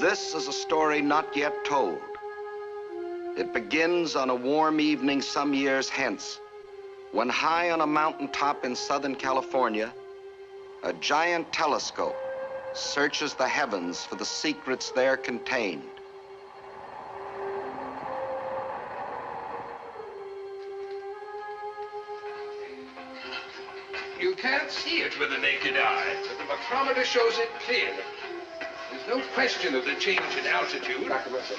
This is a story not yet told. It begins on a warm evening some years hence, when high on a mountaintop in Southern California, a giant telescope searches the heavens for the secrets there contained. You can't see it with the naked eye, but the micrometer shows it clearly. There's no question of the change in altitude. Dr. Mercer.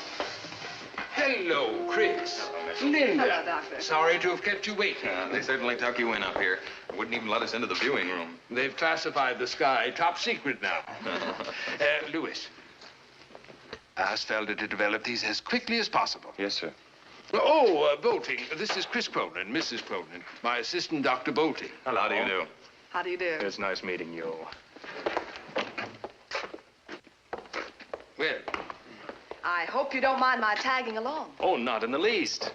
Hello, Chris. Hello, Mitchell. Linda. Hello, Doctor. Sorry to have kept you waiting. They certainly tuck you in up here. They wouldn't even let us into the viewing room. They've classified the sky top secret now. Lewis. Ask Felder to develop these as quickly as possible. Yes, sir. Oh, Bolting. This is Chris Cronyn, Mrs. Cronyn. My assistant, Dr. Bolting. Hello. How do you do? How do you do? It's nice meeting you. Well, I hope you don't mind my tagging along. Oh, not in the least.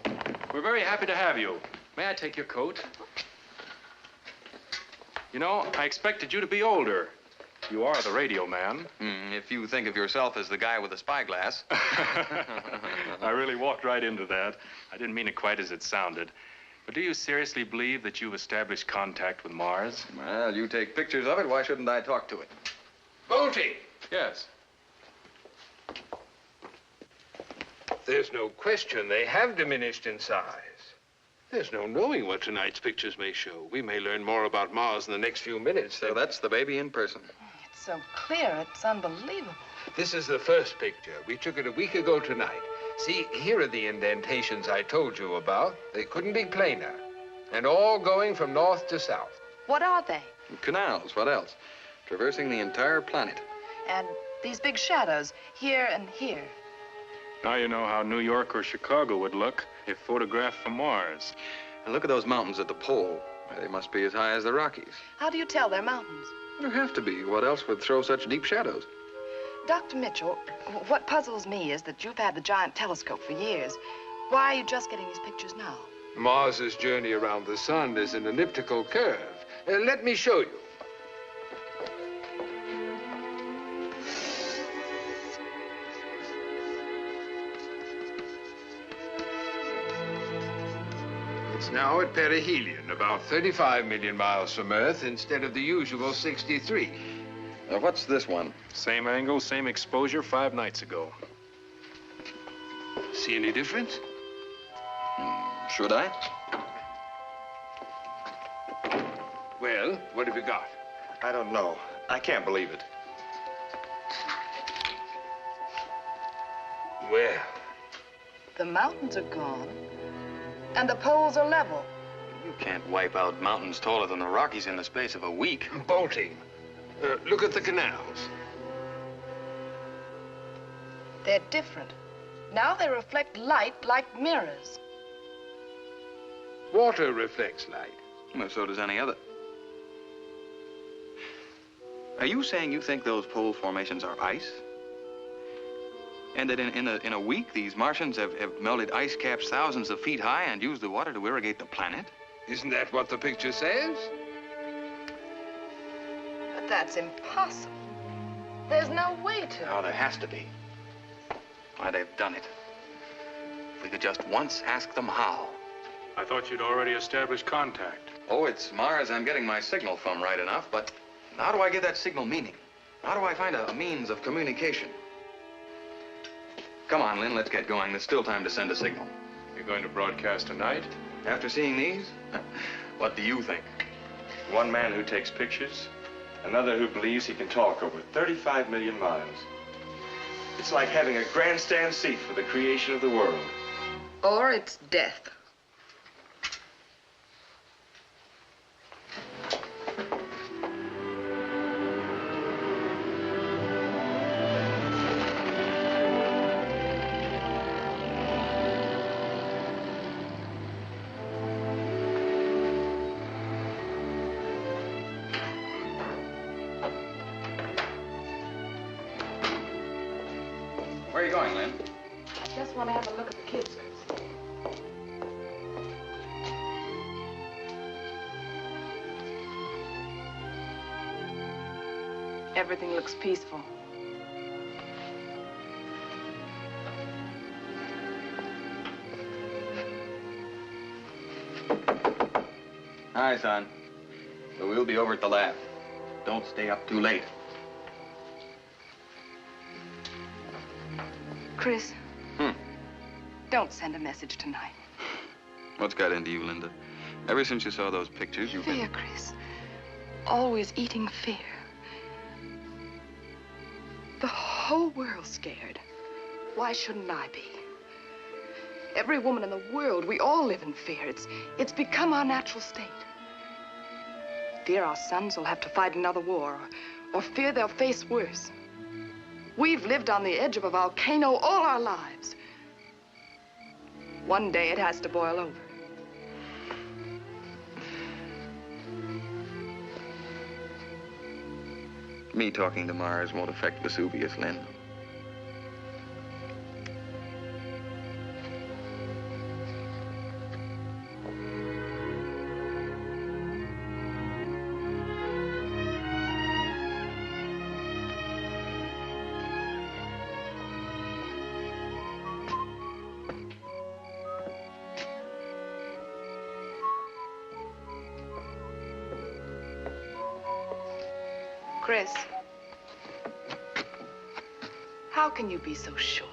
We're very happy to have you. May I take your coat? You know, I expected you to be older. You are the radio man. If you think of yourself as the guy with the spyglass. I really walked right into that. I didn't mean it quite as it sounded. But do you seriously believe that you've established contact with Mars? Well, you take pictures of it. Why shouldn't I talk to it? Bolting. Yes. There's no question they have diminished in size. There's no knowing what tonight's pictures may show. We may learn more about Mars in the next few minutes. So that's the baby in person. It's so clear, it's unbelievable. This is the first picture. We took it a week ago tonight. See, here are the indentations I told you about. They couldn't be plainer. And all going from north to south. What are they? Canals, what else? Traversing the entire planet. And these big shadows, here and here. Now you know how New York or Chicago would look if photographed from Mars. And look at those mountains at the pole. They must be as high as the Rockies. How do you tell they're mountains? There have to be. What else would throw such deep shadows? Dr. Mitchell, what puzzles me is that you've had the giant telescope for years. Why are you just getting these pictures now? Mars's journey around the sun is an elliptical curve. Let me show you. It's now at perihelion, about 35 million miles from Earth instead of the usual 63. What's this one? Same angle, same exposure 5 nights ago. See any difference? Should I? Well, what have you got? I don't know. I can't believe it. Well, The mountains are gone, and the poles are level. You can't wipe out mountains taller than the Rockies in the space of a week. Bolting. Look at the canals. They're different. Now they reflect light like mirrors. Water reflects light. Well, so does any other. Are you saying you think those pole formations are ice? And that in a week, these Martians have melted ice caps thousands of feet high and used the water to irrigate the planet? Isn't that what the picture says? But that's impossible. There's no way to. Oh, there has to be. Why, they've done it. If we could just once ask them how. I thought you'd already established contact. Oh, it's Mars I'm getting my signal from, right enough, but how do I give that signal meaning? How do I find a means of communication? Come on, Lynn, let's get going. There's still time to send a signal. You're going to broadcast tonight? After seeing these, what do you think? One man who takes pictures, another who believes he can talk over 35 million miles. It's like having a grandstand seat for the creation of the world. Or it's death. Where are you going, Lynn? I just want to have a look at the kids. Everything looks peaceful. Aye, son. But we'll be over at the lab. Don't stay up too late. Chris. Don't send a message tonight. What's got into you, Linda? Ever since you saw those pictures, you've Fear, been... Chris. Always eating fear. The whole world's scared. Why shouldn't I be? Every woman in the world, we all live in fear. It's become our natural state. Fear our sons will have to fight another war, or fear they'll face worse. We've lived on the edge of a volcano all our lives. One day it has to boil over. Me talking to Mars won't affect Vesuvius, Lynn. Chris, how can you be so sure?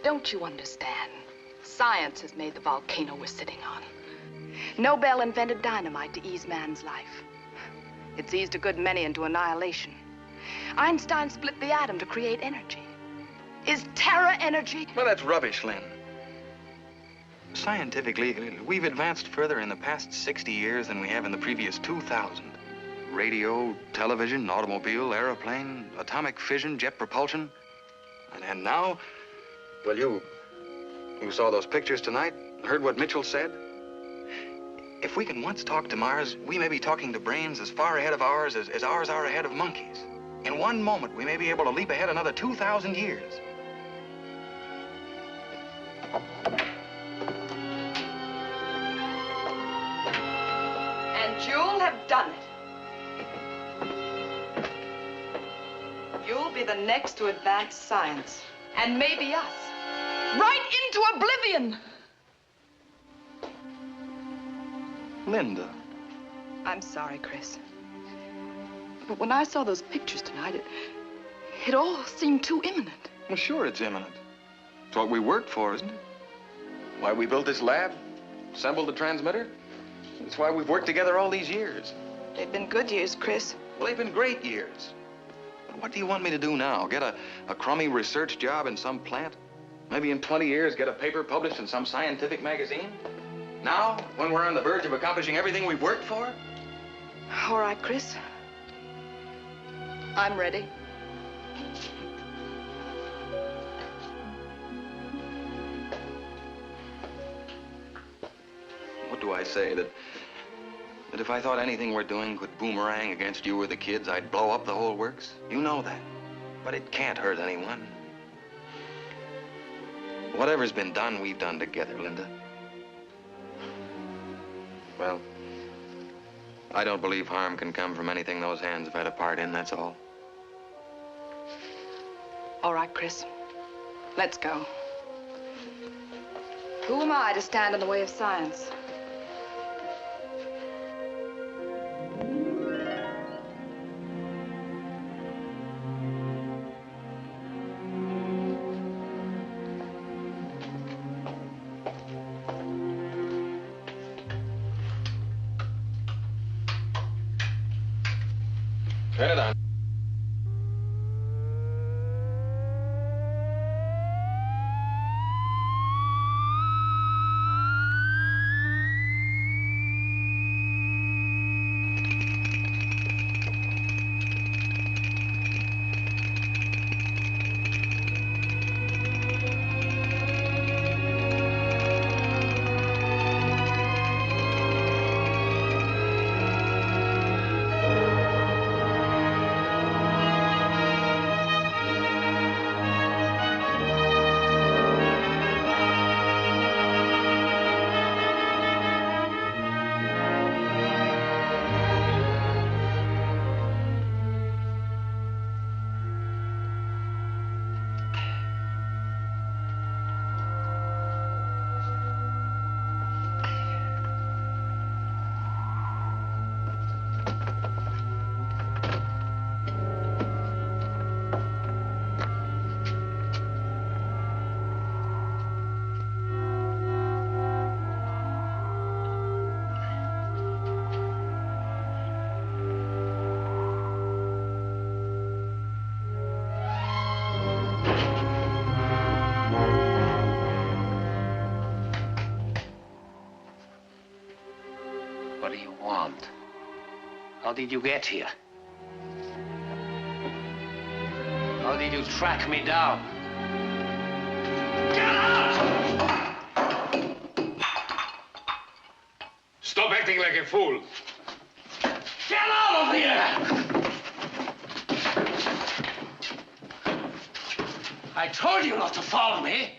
Don't you understand? Science has made the volcano we're sitting on. Nobel invented dynamite to ease man's life. It's eased a good many into annihilation. Einstein split the atom to create energy. Is terror energy? Well, that's rubbish, Lynn. Scientifically, we've advanced further in the past 60 years than we have in the previous 2,000. Radio, television, automobile, airplane, atomic fission, jet propulsion. And now, well, you saw those pictures tonight, heard what Mitchell said? If we can once talk to Mars, we may be talking to brains as far ahead of ours as ours are ahead of monkeys. In one moment, we may be able to leap ahead another 2,000 years. You'll have done it. You'll be the next to advance science. And maybe us. Right into oblivion! Linda. I'm sorry, Chris. But when I saw those pictures tonight, it all seemed too imminent. Well, sure it's imminent. It's what we worked for, isn't it? Why we built this lab, assembled the transmitter. That's why we've worked together all these years. They've been good years, Chris. Well, they've been great years. But what do you want me to do now? Get a crummy research job in some plant? Maybe in 20 years get a paper published in some scientific magazine? Now, when we're on the verge of accomplishing everything we've worked for? All right, Chris. I'm ready. What do I say? That if I thought anything we're doing could boomerang against you or the kids, I'd blow up the whole works? You know that. But it can't hurt anyone. Whatever's been done, we've done together, Linda. Well, I don't believe harm can come from anything those hands have had a part in, that's all. All right, Chris. Let's go. Who am I to stand in the way of science? Turn it on. want? How did you get here? How did you track me down? Get out! Stop acting like a fool. Get out of here! I told you not to follow me.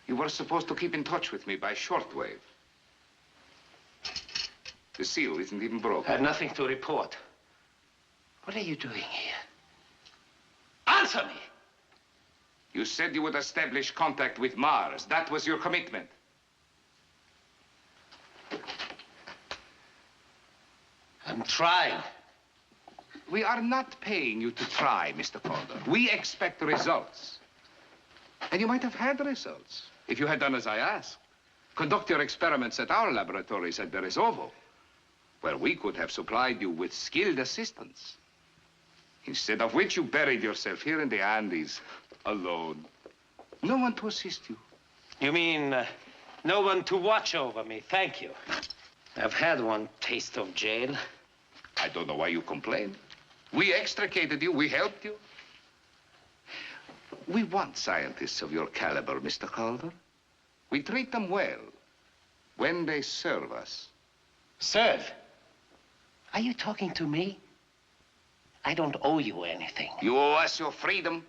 You were supposed to keep in touch with me by shortwave. The seal isn't even broken. I have nothing to report. What are you doing here? Answer me! You said you would establish contact with Mars. That was your commitment. I'm trying. We are not paying you to try, Mr. Calder. We expect results. And you might have had results if you had done as I asked. Conduct your experiments at our laboratories at Berezovo, where we could have supplied you with skilled assistance. Instead of which you buried yourself here in the Andes, alone. No one to assist you. You mean no one to watch over me? Thank you. I've had one taste of jail. I don't know why you complain. We extricated you. We helped you. We want scientists of your caliber, Mr. Calder. We treat them well when they serve us. Serve? Are you talking to me? I don't owe you anything. You owe us your freedom.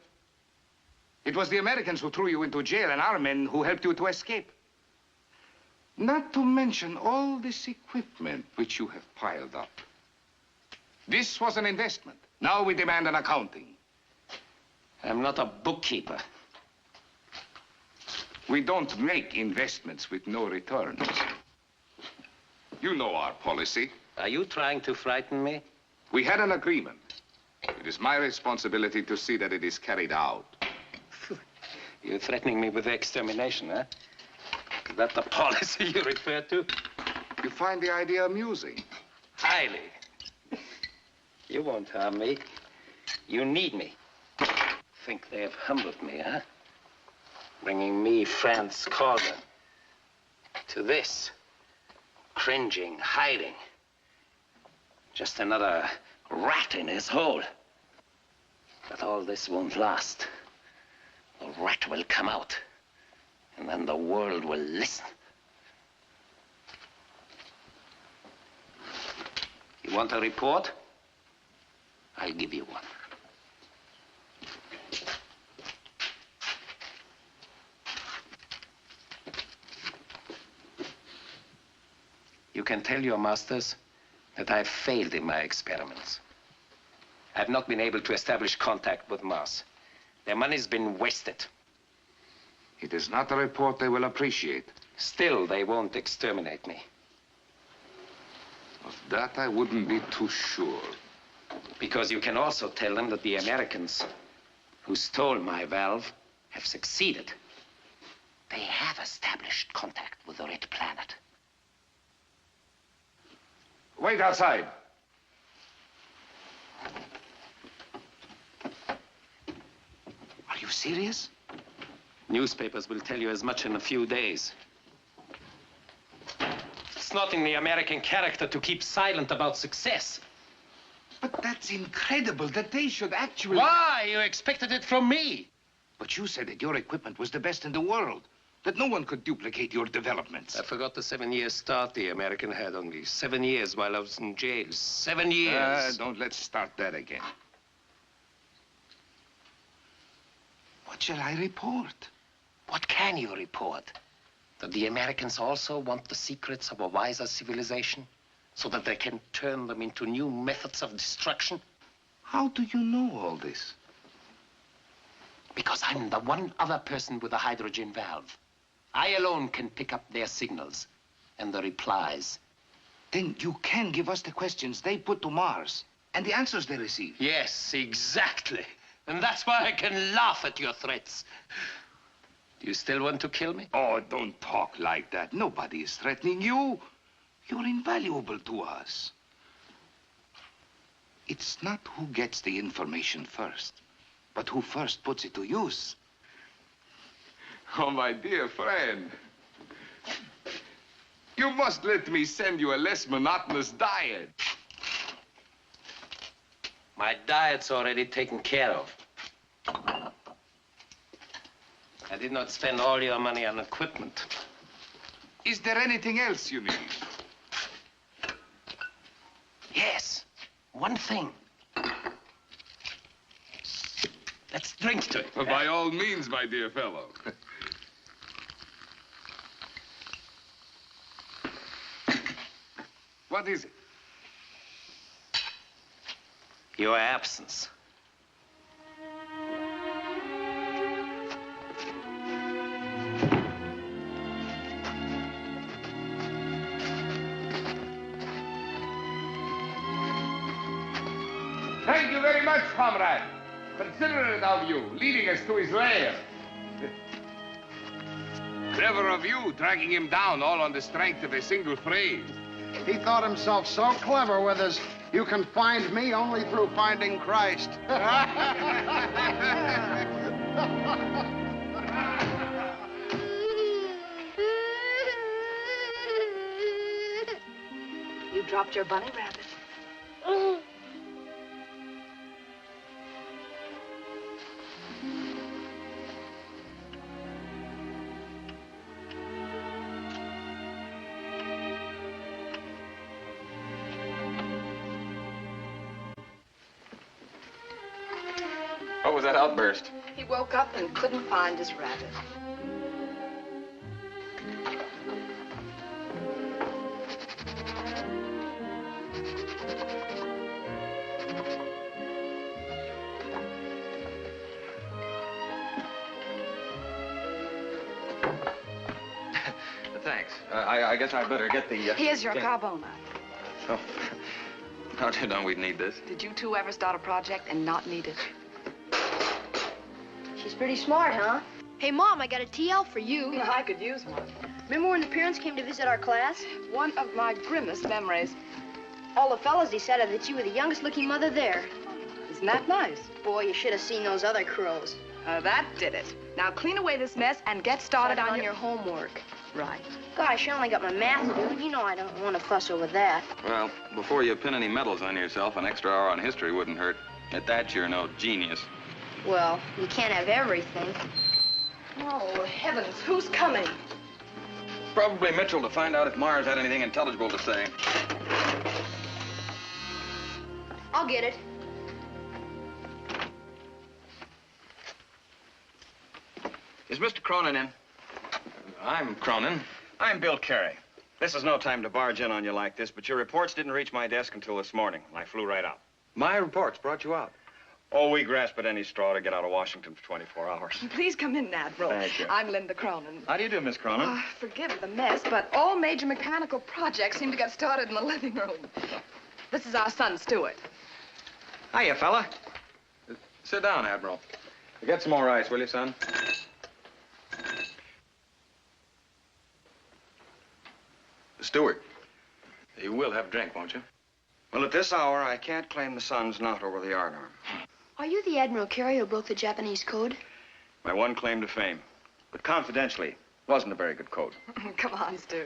It was the Americans who threw you into jail and our men who helped you to escape. Not to mention all this equipment which you have piled up. This was an investment. Now we demand an accounting. I'm not a bookkeeper. We don't make investments with no returns. You know our policy. Are you trying to frighten me? We had an agreement. It is my responsibility to see that it is carried out. You're threatening me with extermination, huh? Is that the policy you refer to? You find the idea amusing? Highly. You won't harm me. You need me. Think they have humbled me, huh? Bringing me, Franz Calder, to this. Cringing, hiding. Just another rat in his hole. But all this won't last. The rat will come out, and then the world will listen. You want a report? I'll give you one. You can tell your masters that I've failed in my experiments. I've not been able to establish contact with Mars. Their money's been wasted. It is not a report they will appreciate. Still, they won't exterminate me. Of that, I wouldn't be too sure. Because you can also tell them that the Americans who stole my valve have succeeded. They have established contact with the Red Planet. Wait outside. Are you serious? Newspapers will tell you as much in a few days. It's not in the American character to keep silent about success. But that's incredible that they should actually... Why? You expected it from me. But you said that your equipment was the best in the world, that no one could duplicate your developments. I forgot the 7-year start the American had on me. 7 years while I was in jail. 7 years. Don't let's start that again. What shall I report? What can you report? That the Americans also want the secrets of a wiser civilization so that they can turn them into new methods of destruction? How do you know all this? Because I'm the one other person with a hydrogen valve. I alone can pick up their signals and the replies. Then you can give us the questions they put to Mars and the answers they receive. Yes, exactly. And that's why I can laugh at your threats. Do you still want to kill me? Oh, don't talk like that. Nobody is threatening you. You're invaluable to us. It's not who gets the information first, but who first puts it to use. Oh, my dear friend. You must let me send you a less monotonous diet. My diet's already taken care of. I did not spend all your money on equipment. Is there anything else you need? Yes, one thing. Let's drink to it. Well, by all means, my dear fellow. What is it? Your absence. Thank you very much, comrade. Considerate of you, leading us to his lair. Clever of you, dragging him down all on the strength of a single phrase. He thought himself so clever with his, "You can find me only through finding Christ." You dropped your bunny rabbit. What was that outburst? He woke up and couldn't find his rabbit. Thanks. I guess I better get the... Here's your carbona. Oh. No, don't we need this? Did you two ever start a project and not need it? She's pretty smart, huh? Hey, Mom, I got a TL for you. I could use one. Remember when the parents came to visit our class? One of my grimmest memories. All the fellas decided that you were the youngest-looking mother there. Isn't that nice? Boy, you should have seen those other crows. That did it. Now clean away this mess and get started on your homework. Right. Gosh, I only got my math to do. You know I don't want to fuss over that. Well, before you pin any medals on yourself, an extra hour on history wouldn't hurt. At that, you're no genius. Well, you can't have everything. Oh, heavens, who's coming? Probably Mitchell to find out if Mars had anything intelligible to say. I'll get it. Is Mr. Cronyn in? I'm Cronyn. I'm Bill Carey. This is no time to barge in on you like this, but your reports didn't reach my desk until this morning. I flew right out. My reports brought you out. Oh, we grasp at any straw to get out of Washington for 24 hours. Please come in, Admiral. Thank you. I'm Linda Cronyn. How do you do, Miss Cronyn? Forgive the mess, but all major mechanical projects seem to get started in the living room. This is our son, Stuart. Hiya, fella. Sit down, Admiral. Get some more ice, will you, son? Stuart, you will have a drink, won't you? Well, at this hour, I can't claim the sun's not over the yardarm. Are you the Admiral Carey who broke the Japanese code? My one claim to fame. But confidentially, wasn't a very good code. Come on, Stu.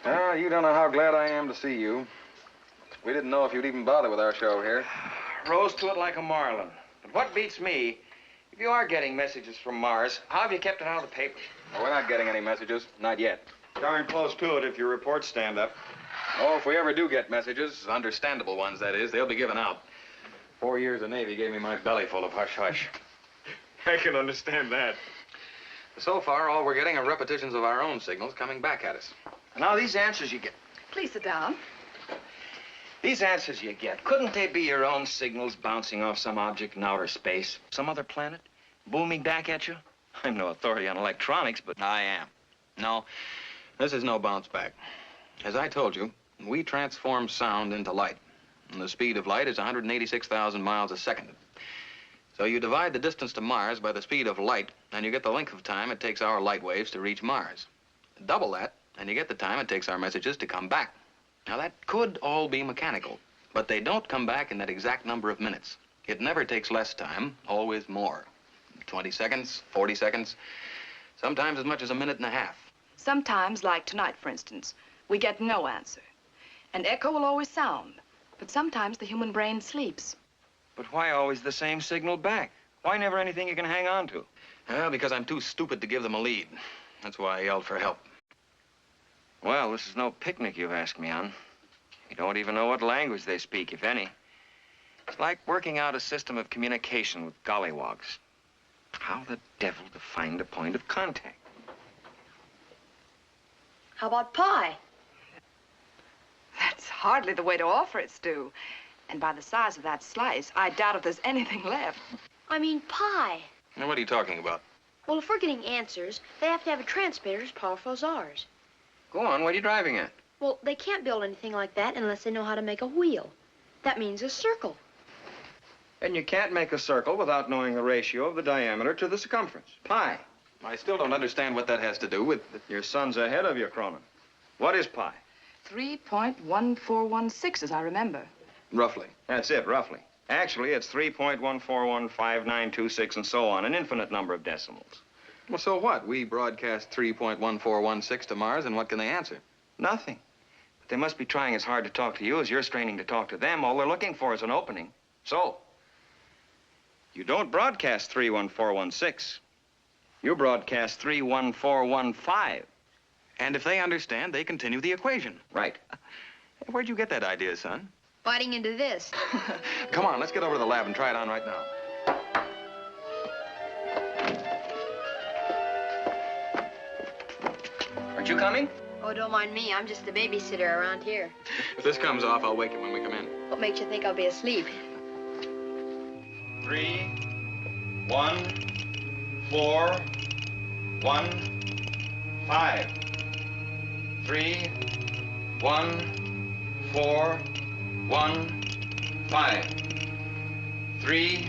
Oh, you don't know how glad I am to see you. We didn't know if you'd even bother with our show here. Rose to it like a marlin. But what beats me, if you are getting messages from Mars, how have you kept it out of the papers? Well, we're not getting any messages. Not yet. Darn close to it if your reports stand up. Oh, if we ever do get messages, understandable ones, that is, they'll be given out. 4 years of Navy gave me my belly full of hush-hush. I can understand that. So far, all we're getting are repetitions of our own signals coming back at us. Now, these answers you get... Please sit down. These answers you get, couldn't they be your own signals bouncing off some object in outer space? Some other planet? Booming back at you? I'm no authority on electronics, but... I am. No, this is no bounce back. As I told you, we transform sound into light. And the speed of light is 186,000 miles a second. So you divide the distance to Mars by the speed of light, and you get the length of time it takes our light waves to reach Mars. Double that, and you get the time it takes our messages to come back. Now, that could all be mechanical, but they don't come back in that exact number of minutes. It never takes less time, always more. 20 seconds, 40 seconds, sometimes as much as a minute and a half. Sometimes, like tonight, for instance, we get no answer. An echo will always sound, but sometimes the human brain sleeps. But why always the same signal back? Why never anything you can hang on to? Well, because I'm too stupid to give them a lead. That's why I yelled for help. Well, this is no picnic you've asked me on. You don't even know what language they speak, if any. It's like working out a system of communication with gollywogs. How the devil to find a point of contact? How about pie? That's hardly the way to offer it, Stu. And by the size of that slice, I doubt if there's anything left. I mean pie. Now, what are you talking about? Well, if we're getting answers, they have to have a transmitter as powerful as ours. Go on, what are you driving at? Well, they can't build anything like that unless they know how to make a wheel. That means a circle. And you can't make a circle without knowing the ratio of the diameter to the circumference. Pi. I still don't understand what that has to do with... Your son's ahead of you, Cronyn. What is pi? 3.1416, as I remember. Roughly. That's it, roughly. Actually, it's 3.141592 and so on, an infinite number of decimals. Well, so what? We broadcast 3.1416 to Mars, and what can they answer? Nothing. But they must be trying as hard to talk to you as you're straining to talk to them. All they're looking for is an opening. So, you don't broadcast 31416. You broadcast 31415. And if they understand, they continue the equation. Right. Where'd you get that idea, son? Biting into this. Come on, let's get over to the lab and try it on right now. Aren't you coming? Oh, don't mind me. I'm just the babysitter around here. If this comes off, I'll wake you when we come in. What makes you think I'll be asleep? 3, 1, 4, 1, 5. 3, 1, 4, 1, 5. 3,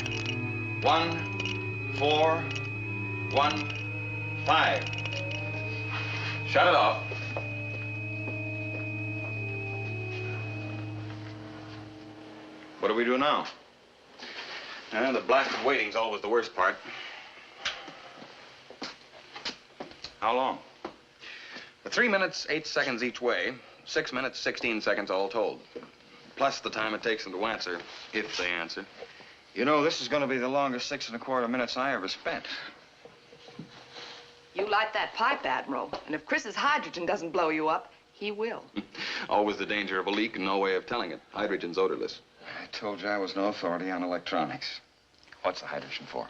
1, 4, 1, 5. Shut it off. What do we do now? The blasted waiting's always the worst part. How long? 3 minutes, 8 seconds each way. 6 minutes, 16 seconds all told. Plus the time it takes them to answer, if they answer. You know, this is going to be the longest 6 1/4 minutes I ever spent. You light that pipe, Admiral, and if Chris's hydrogen doesn't blow you up, he will. Always the danger of a leak and no way of telling it. Hydrogen's odorless. I told you I was no authority on electronics. What's the hydrogen for?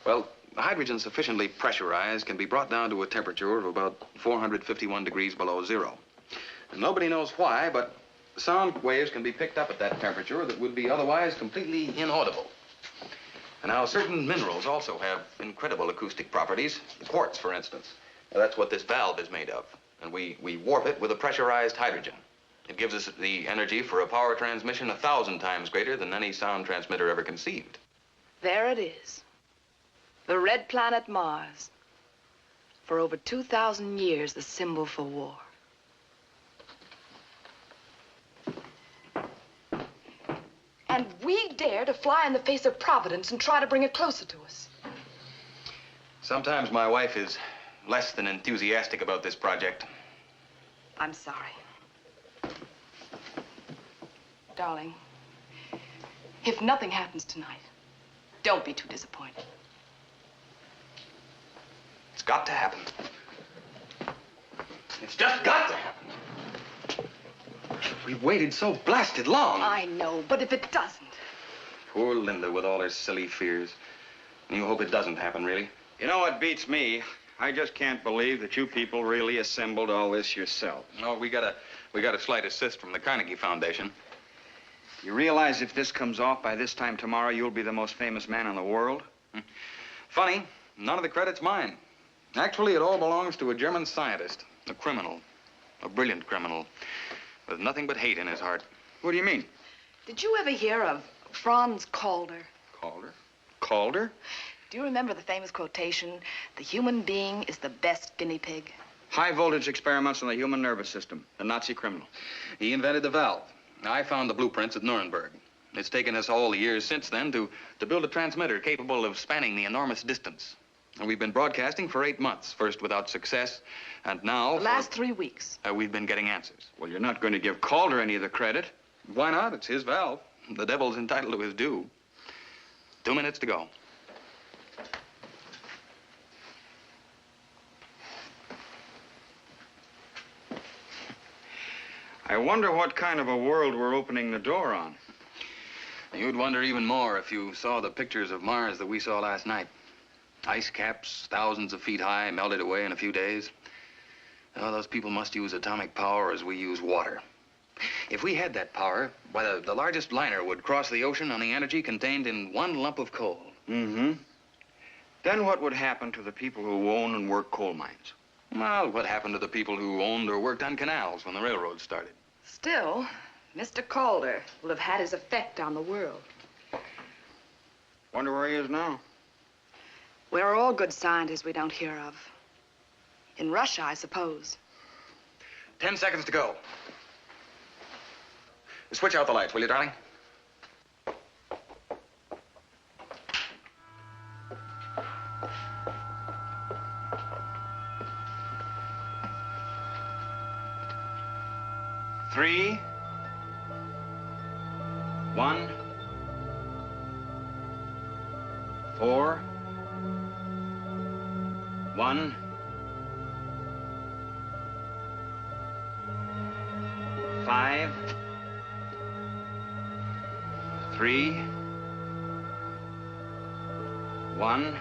Well, the hydrogen sufficiently pressurized can be brought down to a temperature of about 451 degrees below zero. And nobody knows why, but sound waves can be picked up at that temperature that would be otherwise completely inaudible. And now certain minerals also have incredible acoustic properties. Quartz, for instance. Now, that's what this valve is made of. And we warp it with a pressurized hydrogen. It gives us the energy for a power transmission 1,000 times greater than any sound transmitter ever conceived. There it is. The red planet Mars. For over 2,000 years, the symbol for war. And we dare to fly in the face of Providence and try to bring it closer to us. Sometimes my wife is less than enthusiastic about this project. I'm sorry. Darling, if nothing happens tonight, don't be too disappointed. It's got to happen. It's just got to happen. We've waited so blasted long. I know, but if it doesn't... Poor Linda with all her silly fears. And you hope it doesn't happen, really? You know what beats me? I just can't believe that you people really assembled all this yourself. No, we got a slight assist from the Carnegie Foundation. You realize if this comes off by this time tomorrow, you'll be the most famous man in the world? Funny, none of the credit's mine. Actually, it all belongs to a German scientist, a criminal, a brilliant criminal, with nothing but hate in his heart. What do you mean? Did you ever hear of Franz Calder? Calder? Calder? Do you remember the famous quotation, "The human being is the best guinea pig"? High voltage experiments on the human nervous system. The Nazi criminal. He invented the valve. I found the blueprints at Nuremberg. It's taken us all the years since then to build a transmitter capable of spanning the enormous distance. And we've been broadcasting for 8 months, first without success, and now... The last 3 weeks. We've been getting answers. Well, you're not going to give Calder any of the credit. Why not? It's his valve. The devil's entitled to his due. 2 minutes to go. I wonder what kind of a world we're opening the door on. You'd wonder even more if you saw the pictures of Mars that we saw last night. Ice caps thousands of feet high, melted away in a few days. Oh, those people must use atomic power as we use water. If we had that power, why, the largest liner would cross the ocean on the energy contained in one lump of coal. Mm-hmm. Then what would happen to the people who own and work coal mines? Well, what happened to the people who owned or worked on canals when the railroad started? Still, Mr. Calder will have had his effect on the world. Wonder where he is now. Where are all good scientists we don't hear of? In Russia, I suppose. 10 seconds to go. Switch out the lights, will you, darling? Three, 1, 4, 1, 5, 3, 1,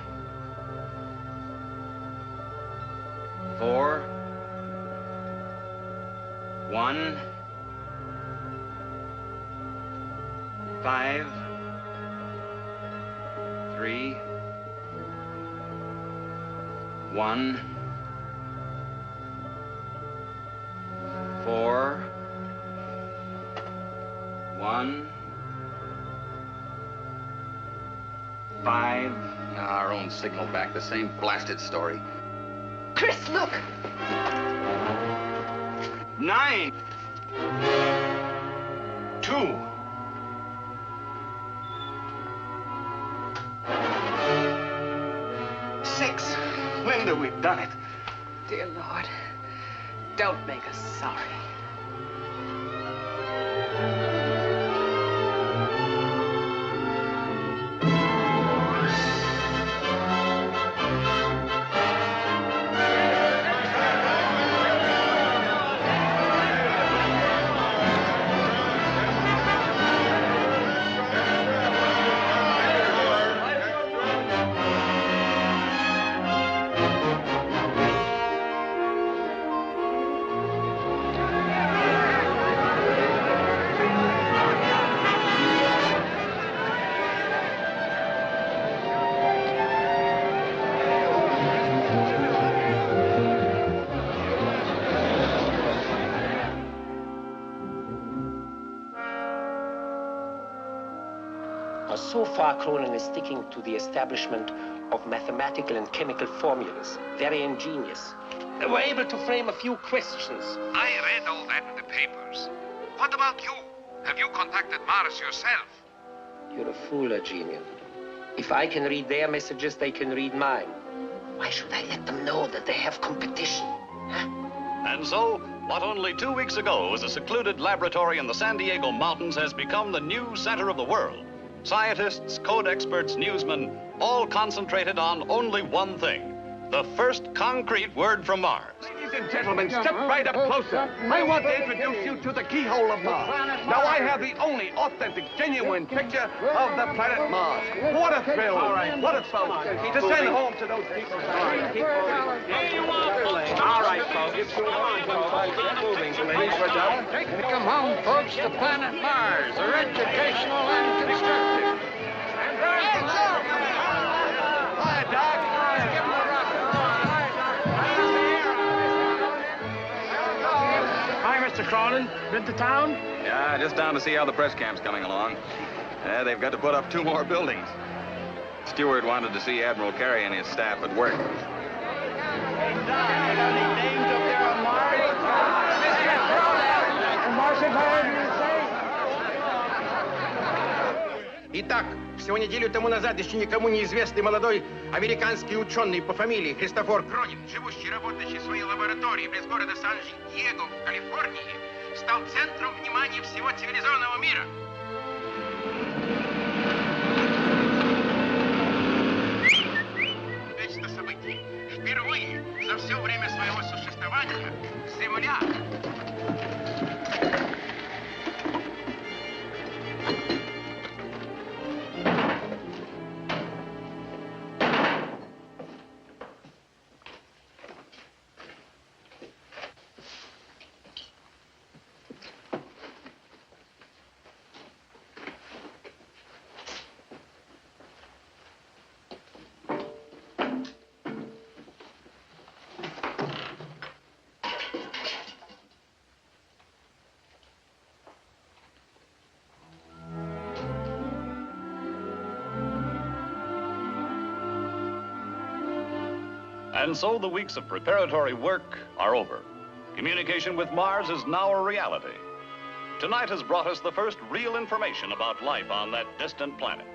4, 1, 5, 3, 1, 4, 1, 5. Our own signal back, the same blasted story. Chris, look! 9, 2. Linda, we've done it. Dear Lord, don't make us sorry. So far, Cronyn is sticking to the establishment of mathematical and chemical formulas. Very ingenious. We're able to frame a few questions. I read all that in the papers. What about you? Have you contacted Mars yourself? You're a fool, Eugenian. If I can read their messages, they can read mine. Why should I let them know that they have competition? Huh? And so, what only 2 weeks ago was a secluded laboratory in the San Diego mountains has become the new center of the world. Scientists, code experts, newsmen, all concentrated on only one thing: the first concrete word from Mars. Ladies and gentlemen, step right up closer. I want to introduce you to the keyhole of Mars. Now, I have the only authentic, genuine picture of the planet Mars. What a thrill. What a folks. To send home to those people. All right, folks. Come on, folks. Get moving, please. Come home, folks, to planet Mars. They're educational and constructive. Hi, Doc. Hi, Mr. Cronyn. Been to town? Yeah, just down to see how the press camp's coming along. They've got to put up 2 more buildings. Stewart wanted to see Admiral Carey and his staff at work. Hey, Doc, any names up there on Mars? Mr. Cronyn! Martians, I heard you say? Итак, всего неделю тому назад еще никому неизвестный молодой американский ученый по фамилии Кристофер Кронyn, живущий и работающий в своей лаборатории близ города Сан-Диего в Калифорнии, стал центром внимания всего цивилизованного мира. Это событие. Впервые за все время своего существования Земля And so the weeks of preparatory work are over. Communication with Mars is now a reality. Tonight has brought us the first real information about life on that distant planet.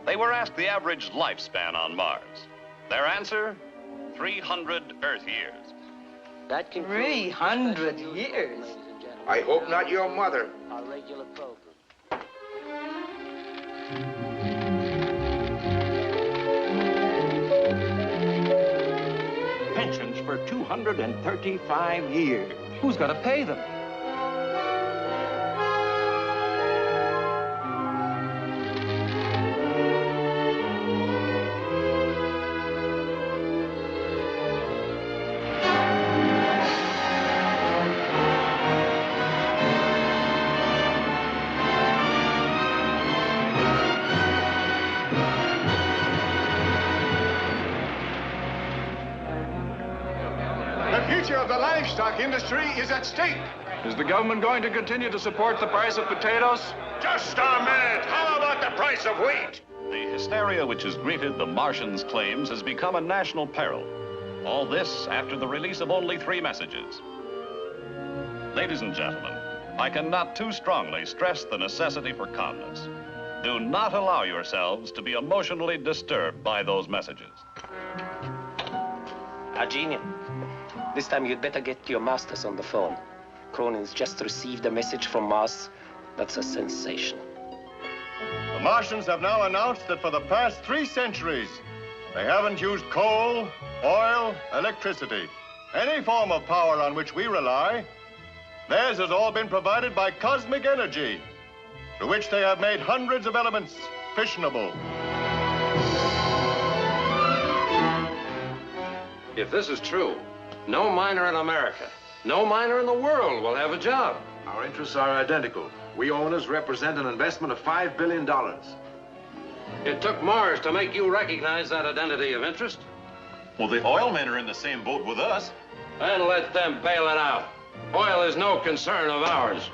They were asked the average lifespan on Mars. Their answer, 300 Earth years. That 300 years? I hope not your mother. Our regular program. Pensions for 235 years. Who's going to pay them? The livestock industry is at stake. Is the government going to continue to support the price of potatoes? Just a minute. How about the price of wheat? The hysteria which has greeted the Martians' claims has become a national peril. All this after the release of only 3 messages. Ladies and gentlemen, I cannot too strongly stress the necessity for calmness. Do not allow yourselves to be emotionally disturbed by those messages. Genius. This time you'd better get your masters on the phone. Cronyn's just received a message from Mars. That's a sensation. The Martians have now announced that for the past 3 centuries, they haven't used coal, oil, electricity, any form of power on which we rely. Theirs has all been provided by cosmic energy, through which they have made hundreds of elements fissionable. If this is true, no miner in America, no miner in the world will have a job. Our interests are identical. We owners represent an investment of $5 billion. It took Mars to make you recognize that identity of interest. Well, the oil men are in the same boat with us. And let them bail it out. Oil is no concern of ours.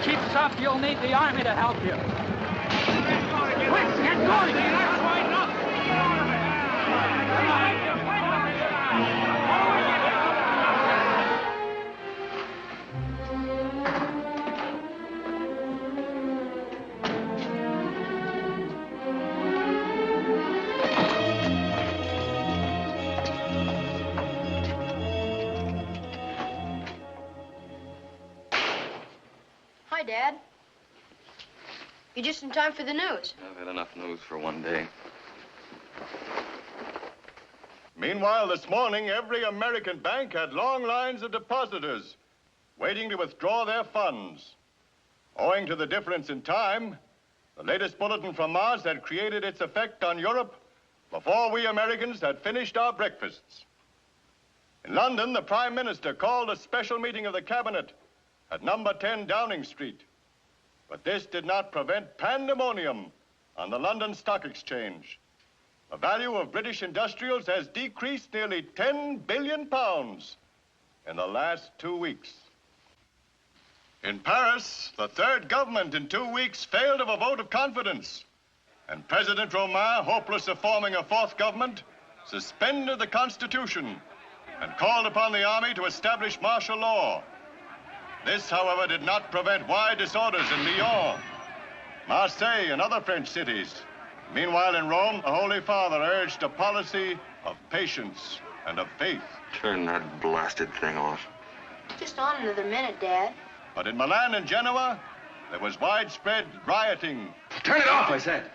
Keeps up, you'll need the army to help you. Quick, get going! That's right enough! Hi, Dad. You're just in time for the news. I've had enough news for one day. Meanwhile, this morning, every American bank had long lines of depositors waiting to withdraw their funds. Owing to the difference in time, the latest bulletin from Mars had created its effect on Europe before we Americans had finished our breakfasts. In London, the Prime Minister called a special meeting of the Cabinet at number 10 Downing Street. But this did not prevent pandemonium on the London Stock Exchange. The value of British industrials has decreased nearly £10 billion in the last 2 weeks. In Paris, the third government in 2 weeks failed of a vote of confidence. And President Romain, hopeless of forming a fourth government, suspended the Constitution and called upon the army to establish martial law. This, however, did not prevent wide disorders in Lyon, Marseille, and other French cities. Meanwhile, in Rome, the Holy Father urged a policy of patience and of faith. Turn that blasted thing off. Just on another minute, Dad. But in Milan and Genoa, there was widespread rioting. Turn it off, I said.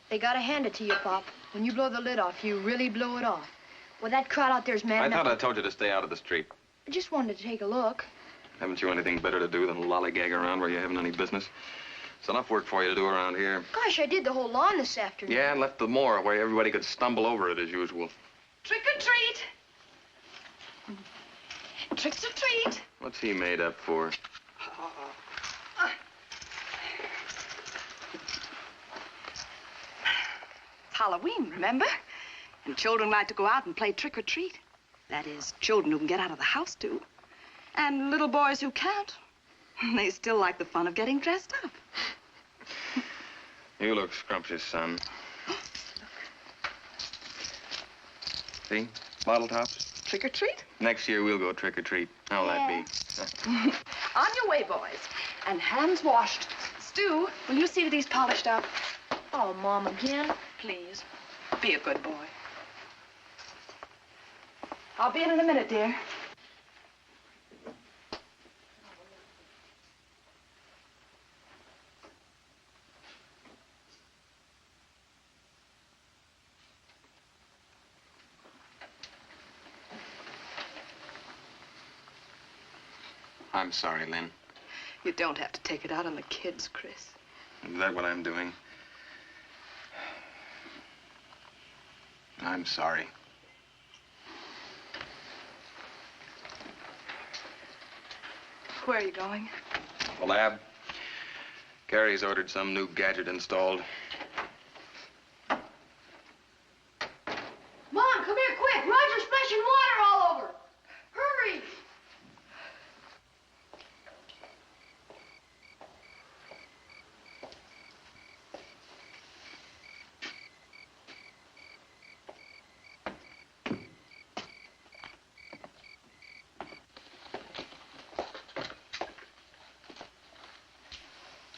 They gotta hand it to you, Pop. When you blow the lid off, you really blow it off. Well, that crowd out there's mad I enough. thought I told you to stay out of the street. I just wanted to take a look. Haven't you anything better to do than lollygag around where you haven't any business? It's enough work for you to do around here. Gosh, I did the whole lawn this afternoon. Yeah, and left the moor where everybody could stumble over it as usual. Trick or treat. Tricks or treat. What's he made up for? It's Halloween, remember? And children like to go out and play trick or treat. That is, children who can get out of the house, too. And little boys who can't. They still like the fun of getting dressed up. You look scrumptious, son. See? Bottle tops. Trick or treat? Next year, we'll go trick or treat. How'll that be? On your way, boys. And hands washed. Stu, will you see that he's polished up? Oh, Mom, again? Please. Be a good boy. I'll be in a minute, dear. I'm sorry, Lynn. You don't have to take it out on the kids, Chris. Is that what I'm doing? I'm sorry. Where are you going? The lab. Gary's ordered some new gadget installed. Mom, come here quick. Roger's splashing water all over. Hurry.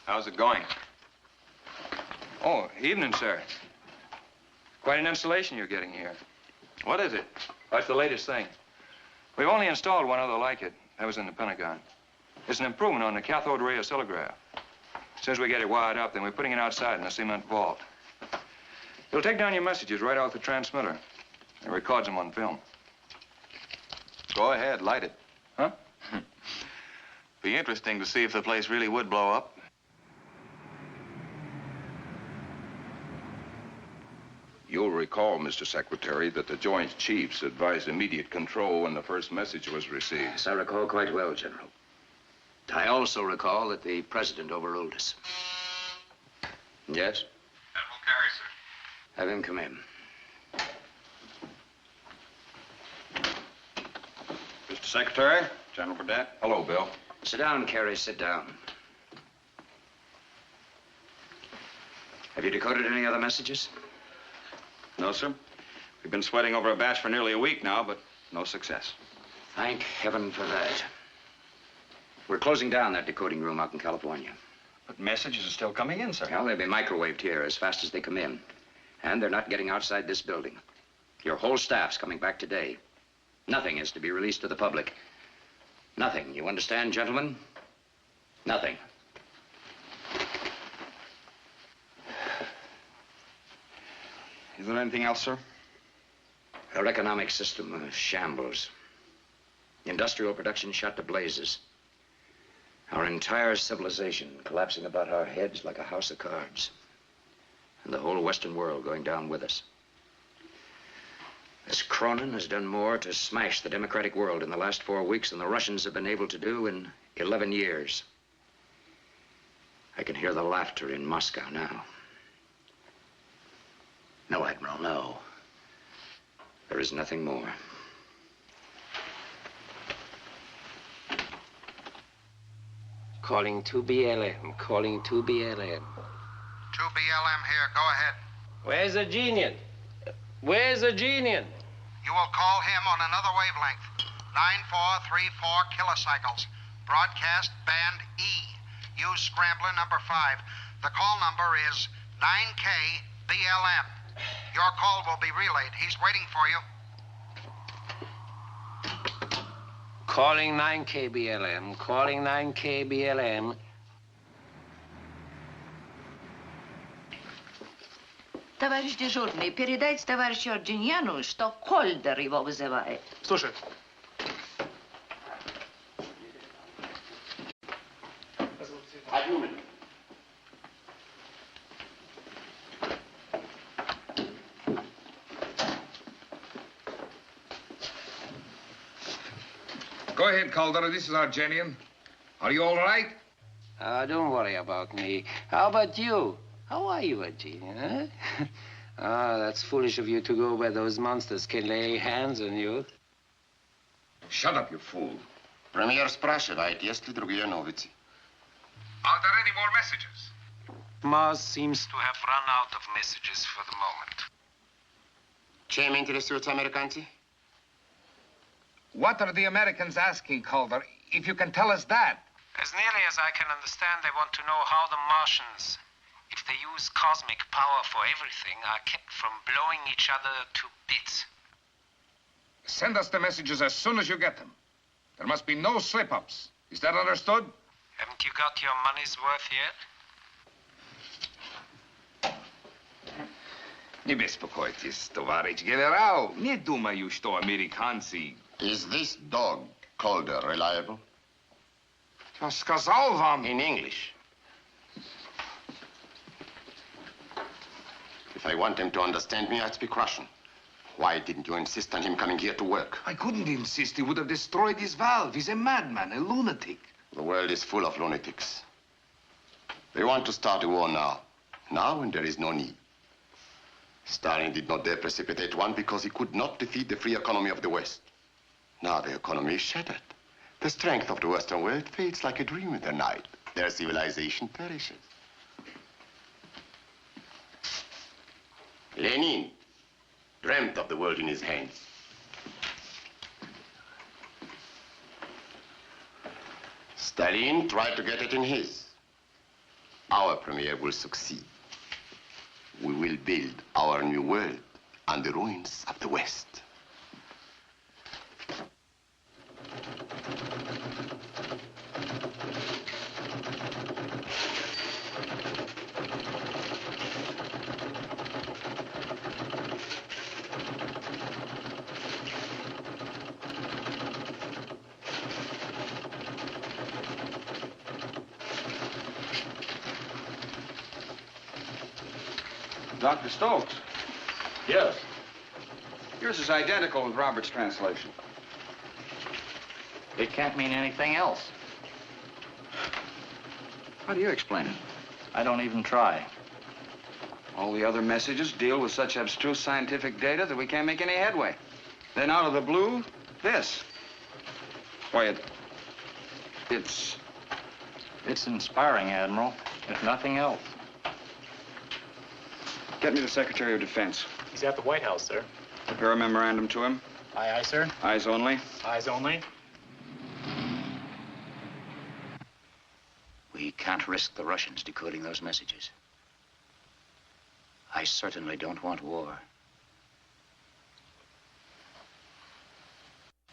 How's it going? Oh, evening, sir. Quite an installation you're getting here. What is it? That's the latest thing. We've only installed one other like it. That was in the Pentagon. It's an improvement on the cathode ray oscillograph. As soon as we get it wired up, then we're putting it outside in a cement vault. It'll take down your messages right off the transmitter. It records them on film. Go ahead, light it. Huh? Be interesting to see if the place really would blow up. You'll recall, Mr. Secretary, that the Joint Chiefs advised immediate control when the first message was received. Yes, I recall quite well, General. I also recall that the President overruled us. Yes? Admiral Carey, sir. Have him come in. Mr. Secretary, General Burdett. Hello, Bill. Sit down, Carey, sit down. Have you decoded any other messages? No, sir. We've been sweating over a batch for nearly a week now, but no success. Thank heaven for that. We're closing down that decoding room out in California. But messages are still coming in, sir. Well, they'll be microwaved here as fast as they come in. And they're not getting outside this building. Your whole staff's coming back today. Nothing is to be released to the public. Nothing. You understand, gentlemen? Nothing. Is there anything else, sir? Our economic system shambles. Industrial production shot to blazes. Our entire civilization collapsing about our heads like a house of cards. And the whole Western world going down with us. This Cronyn has done more to smash the democratic world in the last 4 weeks than the Russians have been able to do in 11 years. I can hear the laughter in Moscow now. No, Admiral, no. There is nothing more. Calling 2BLM, calling 2BLM. 2BLM here, go ahead. Where's the genius? Where's the genius? You will call him on another wavelength. 9434 kilocycles. Broadcast band E. Use scrambler number 5. The call number is 9K-BLM. Your call will be relayed. He's waiting for you. Calling 9KBLM, calling 9KBLM. Товарищ дежурный, передайте товарищу Арджиньяну, что Кольдер его вызывает. Слушай. Go ahead, Calder. This is Argenian. Are you all right? Don't worry about me. How about you? How are you, Argenian, huh? That's foolish of you to go where those monsters can lay hands on you. Shut up, you fool. Премьер спрашивает, есть ли другие новости. Are there any more messages? Mars seems to have run out of messages for the moment. Чем интересуются американцы? What are the Americans asking, Calder? If you can tell us that. As nearly as I can understand, they want to know how the Martians, if they use cosmic power for everything, are kept from blowing each other to bits. Send us the messages as soon as you get them. There must be no slip-ups. Is that understood? Haven't you got your money's worth yet? Не беспокойтесь, товарищ генерал. Не думаю, что американцы... Is this dog, Calder, reliable? Я сказал вам... In English. If I want him to understand me, I'd speak Russian. Why didn't you insist on him coming here to work? I couldn't insist. He would have destroyed his valve. He's a madman, a lunatic. The world is full of lunatics. They want to start a war now. Now, when there is no need. Stalin did not dare precipitate one because he could not defeat the free economy of the West. Now the economy is shattered. The strength of the Western world fades like a dream in the night. Their civilization perishes. Lenin dreamt of the world in his hands. Stalin tried to get it in his. Our premier will succeed. We will build our new world on the ruins of the West. Dr. Stokes. Yes. Yours is identical with Robert's translation. It can't mean anything else. How do you explain it? I don't even try. All the other messages deal with such abstruse scientific data that we can't make any headway. Then out of the blue, this. Why, it's... It's inspiring, Admiral, if nothing else. Get me the Secretary of Defense. He's at the White House, sir. Prepare a memorandum to him. Aye, aye, sir. Eyes only. Eyes only. We can't risk the Russians decoding those messages. I certainly don't want war.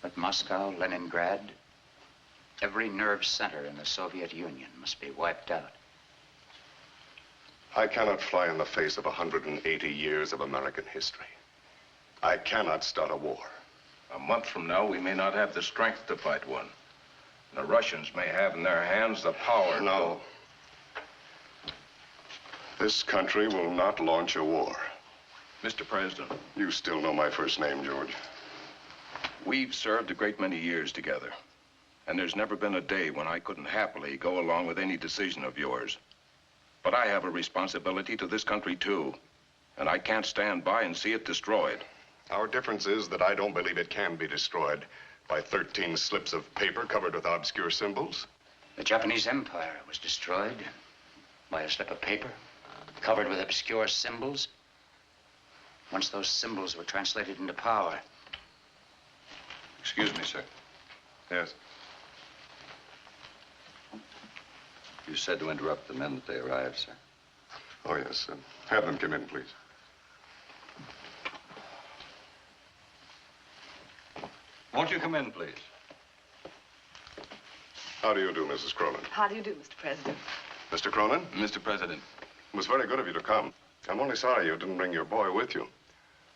But Moscow, Leningrad, Every nerve center in the Soviet Union must be wiped out. I cannot fly in the face of 180 years of American history. I cannot start a war. A month from now, we may not have the strength to fight one. The Russians may have in their hands the power. No. This country will not launch a war. Mr. President. You still know my first name, George. We've served a great many years together. And there's never been a day when I couldn't happily go along with any decision of yours. But I have a responsibility to this country, too. And I can't stand by and see it destroyed. Our difference is that I don't believe it can be destroyed by 13 slips of paper covered with obscure symbols. The Japanese Empire was destroyed by a slip of paper covered with obscure symbols. Once those symbols were translated into power. Excuse me, sir. Yes. You said to interrupt the men that they arrived, sir. Oh, yes. Have them come in, please. Won't you come in, please? How do you do, Mrs. Cronyn? How do you do, Mr. President? Mr. Cronyn? Mr. President. It was very good of you to come. I'm only sorry you didn't bring your boy with you.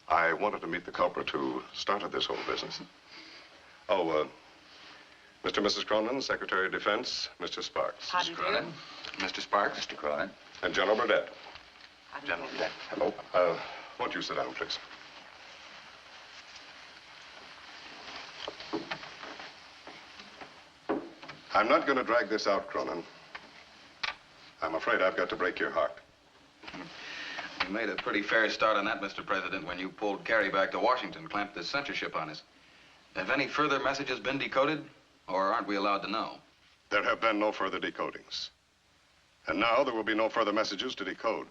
I wanted to meet the culprit who started this whole business. Oh, Mr. and Mrs. Cronyn, Secretary of Defense, Mr. Sparks. How do you do? Mr. Sparks. Mr. Cronyn. And General Burdett. How do you General do? Burdett. Hello. Won't you sit down, please? I'm not going to drag this out, Cronyn. I'm afraid I've got to break your heart. You made a pretty fair start on that, Mr. President, when you pulled Kerry back to Washington, clamped this censorship on us. Have any further messages been decoded, or aren't we allowed to know? There have been no further decodings. And now there will be no further messages to decode.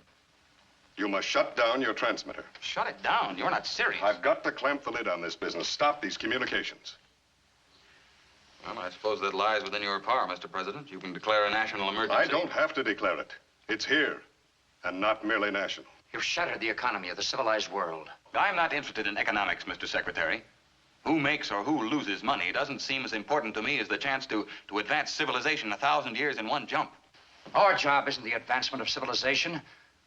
You must shut down your transmitter. Shut it down. You're not serious. I've got to clamp the lid on this business. Stop these communications. Well, I suppose that lies within your power, Mr. President. You can declare a national emergency. I don't have to declare it. It's here, and not merely national. You've shattered the economy of the civilized world. I'm not interested in economics, Mr. Secretary. Who makes or who loses money doesn't seem as important to me as the chance to advance civilization 1,000 years in one jump. Our job isn't the advancement of civilization.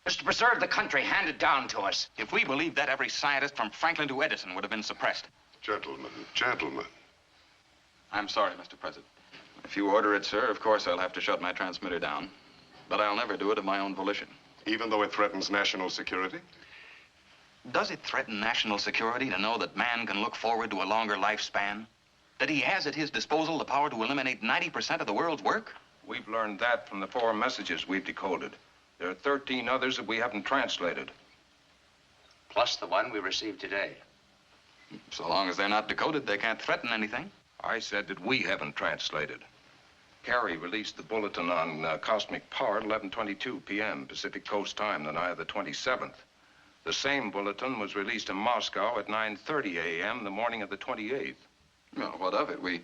It's to preserve the country handed down to us. If we believed that, every scientist from Franklin to Edison would have been suppressed. Gentlemen, gentlemen. I'm sorry, Mr. President. If you order it, sir, of course I'll have to shut my transmitter down. But I'll never do it of my own volition. Even though it threatens national security? Does it threaten national security to know that man can look forward to a longer lifespan? That he has at his disposal the power to eliminate 90% of the world's work? We've learned that from the 4 messages we've decoded. There are 13 others that we haven't translated. Plus the one we received today. So long as they're not decoded, they can't threaten anything. I said that we haven't translated. Kerry released the bulletin on cosmic power at 11:22 p.m. Pacific Coast time, the night of the 27th. The same bulletin was released in Moscow at 9:30 a.m. the morning of the 28th. Well, what of it? We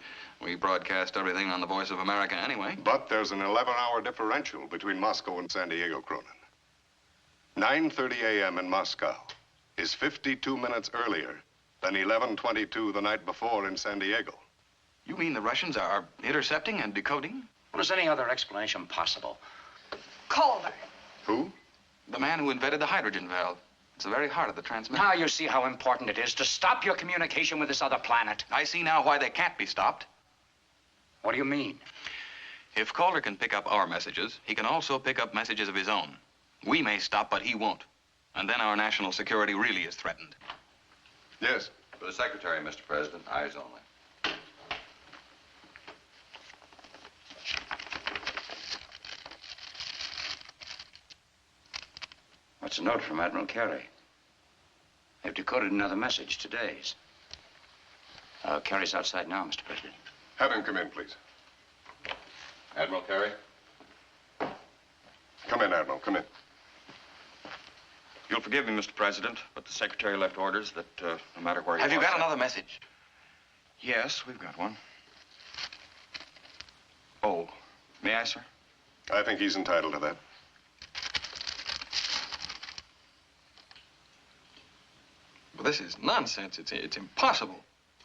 broadcast everything on the Voice of America anyway. But there's an 11-hour differential between Moscow and San Diego, Cronyn. 9:30 a.m. in Moscow is 52 minutes earlier than 11:22 the night before in San Diego. You mean the Russians are intercepting and decoding? Well, is any other explanation possible? Calder. Who? The man who invented the hydrogen valve. It's the very heart of the transmitter. Now you see how important it is to stop your communication with this other planet. I see now why they can't be stopped. What do you mean? If Calder can pick up our messages, he can also pick up messages of his own. We may stop, but he won't. And then our national security really is threatened. Yes. For the Secretary, Mr. President, eyes only. What's a note from Admiral Carey? They've decoded another message, today's. Carey's outside now, Mr. President. Have him come in, please. Admiral Carey? Come in, Admiral, come in. You'll forgive me, Mr. President, but the Secretary left orders that no matter where Have you got another message? Yes, we've got one. Oh, may I, sir? I think he's entitled to that. Well, this is nonsense. It's impossible.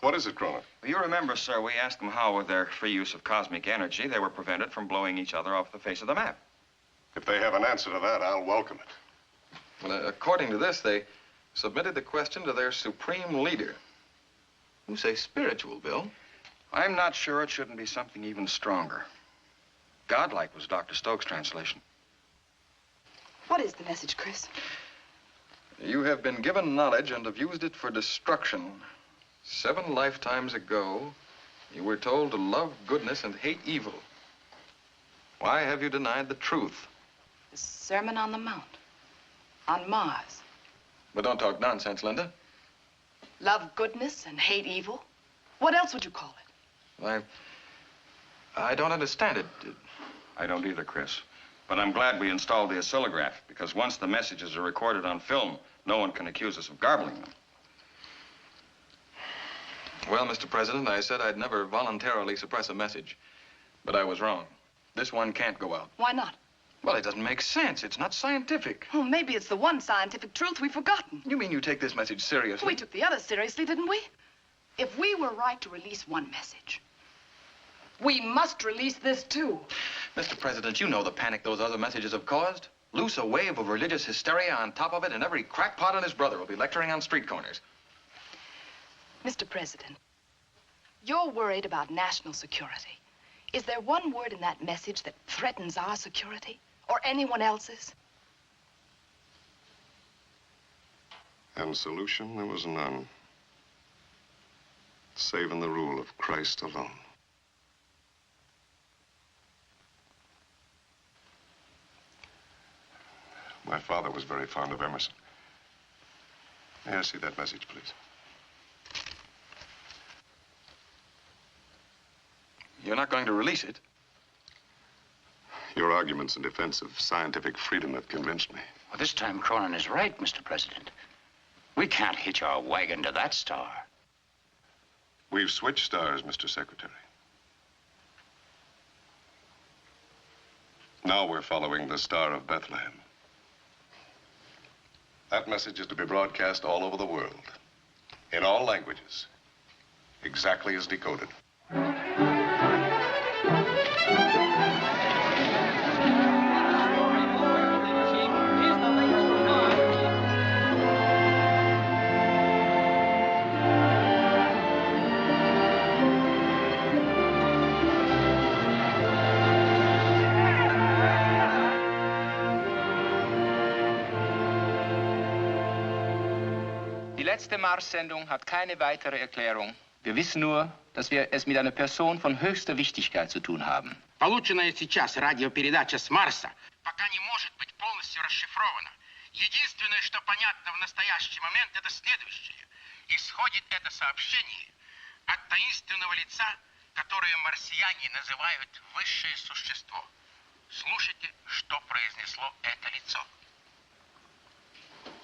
What is it, Cronyn? You remember, sir, we asked them how, with their free use of cosmic energy, they were prevented from blowing each other off the face of the map. If they have an answer to that, I'll welcome it. Well, according to this, they submitted the question to their supreme leader. You say spiritual, Bill. I'm not sure it shouldn't be something even stronger. Godlike was Dr. Stokes' translation. What is the message, Chris? You have been given knowledge and have used it for destruction. 7 lifetimes ago, you were told to love goodness and hate evil. Why have you denied the truth? The Sermon on the Mount. On Mars. But don't talk nonsense, Linda. Love goodness and hate evil? What else would you call it? I don't understand it. I don't either, Chris. But I'm glad we installed the oscillograph, because once the messages are recorded on film, no one can accuse us of garbling them. Well, Mr. President, I said I'd never voluntarily suppress a message. But I was wrong. This one can't go out. Why not? Well, it doesn't make sense. It's not scientific. Oh, maybe it's the one scientific truth we've forgotten. You mean you take this message seriously? We took the other seriously, didn't we? If we were right to release one message, we must release this too. Mr. President, you know the panic those other messages have caused. Loose a wave of religious hysteria on top of it, and every crackpot and his brother will be lecturing on street corners. Mr. President, you're worried about national security. Is there one word in that message that threatens our security or anyone else's? And solution, there was none. Save in the rule of Christ alone. My father was very fond of Emerson. May I see that message, please? You're not going to release it? Your arguments in defense of scientific freedom have convinced me. Well, this time Cronyn is right, Mr. President. We can't hitch our wagon to that star. We've switched stars, Mr. Secretary. Now we're following the Star of Bethlehem. That message is to be broadcast all over the world, in all languages, exactly as decoded. Die letzte Mars-Sendung hat keine weitere Erklärung. Wir wissen nur, dass wir es mit einer Person von höchster Wichtigkeit zu tun haben. Полученная сейчас радиопередача с Марса пока не может быть полностью расшифрована. Единственное, что понятно в настоящий момент, это следующее. Исходит это сообщение от таинственного лица, которое марсиане называют высшее существо. Слушайте, что произнесло это лицо.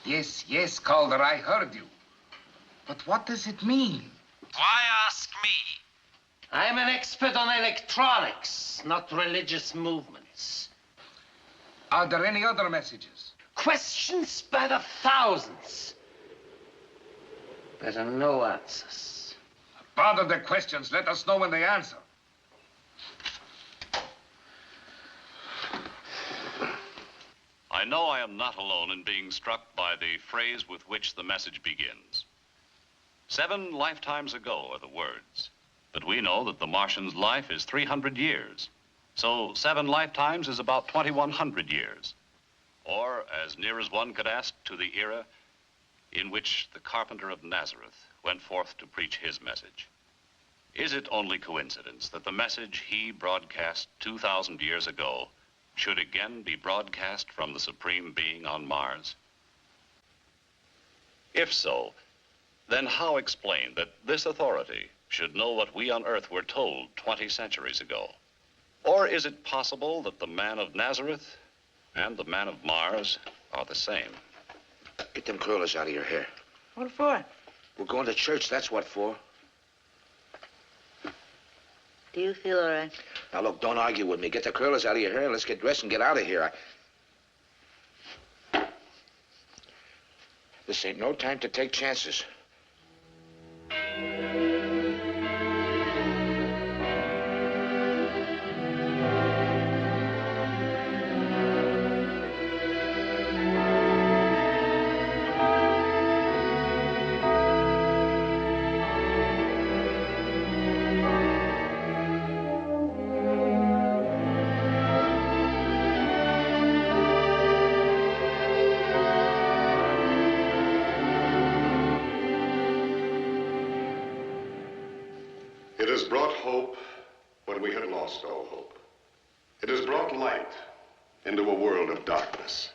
Yes, yes, Calder, I heard you. But what does it mean? Why ask me? I'm an expert on electronics, not religious movements. Are there any other messages? Questions by the thousands. There are no answers. Bother the questions. Let us know when they answer. I know I am not alone in being struck by the phrase with which the message begins. 7 lifetimes ago are the words. But we know that the Martian's life is 300 years. So 7 lifetimes is about 2,100 years. Or, as near as one could ask, to the era in which the carpenter of Nazareth went forth to preach his message. Is it only coincidence that the message he broadcast 2,000 years ago should again be broadcast from the Supreme Being on Mars? If so, then how explain that this authority should know what we on Earth were told 20 centuries ago? Or is it possible that the man of Nazareth and the man of Mars are the same? Get them curlers out of your hair. What for? We're going to church, that's what for. Do you feel all right? Now, look, don't argue with me. Get the curlers out of your hair and let's get dressed and get out of here. This ain't no time to take chances. has brought hope when we had lost all hope. It has brought light into a world of darkness.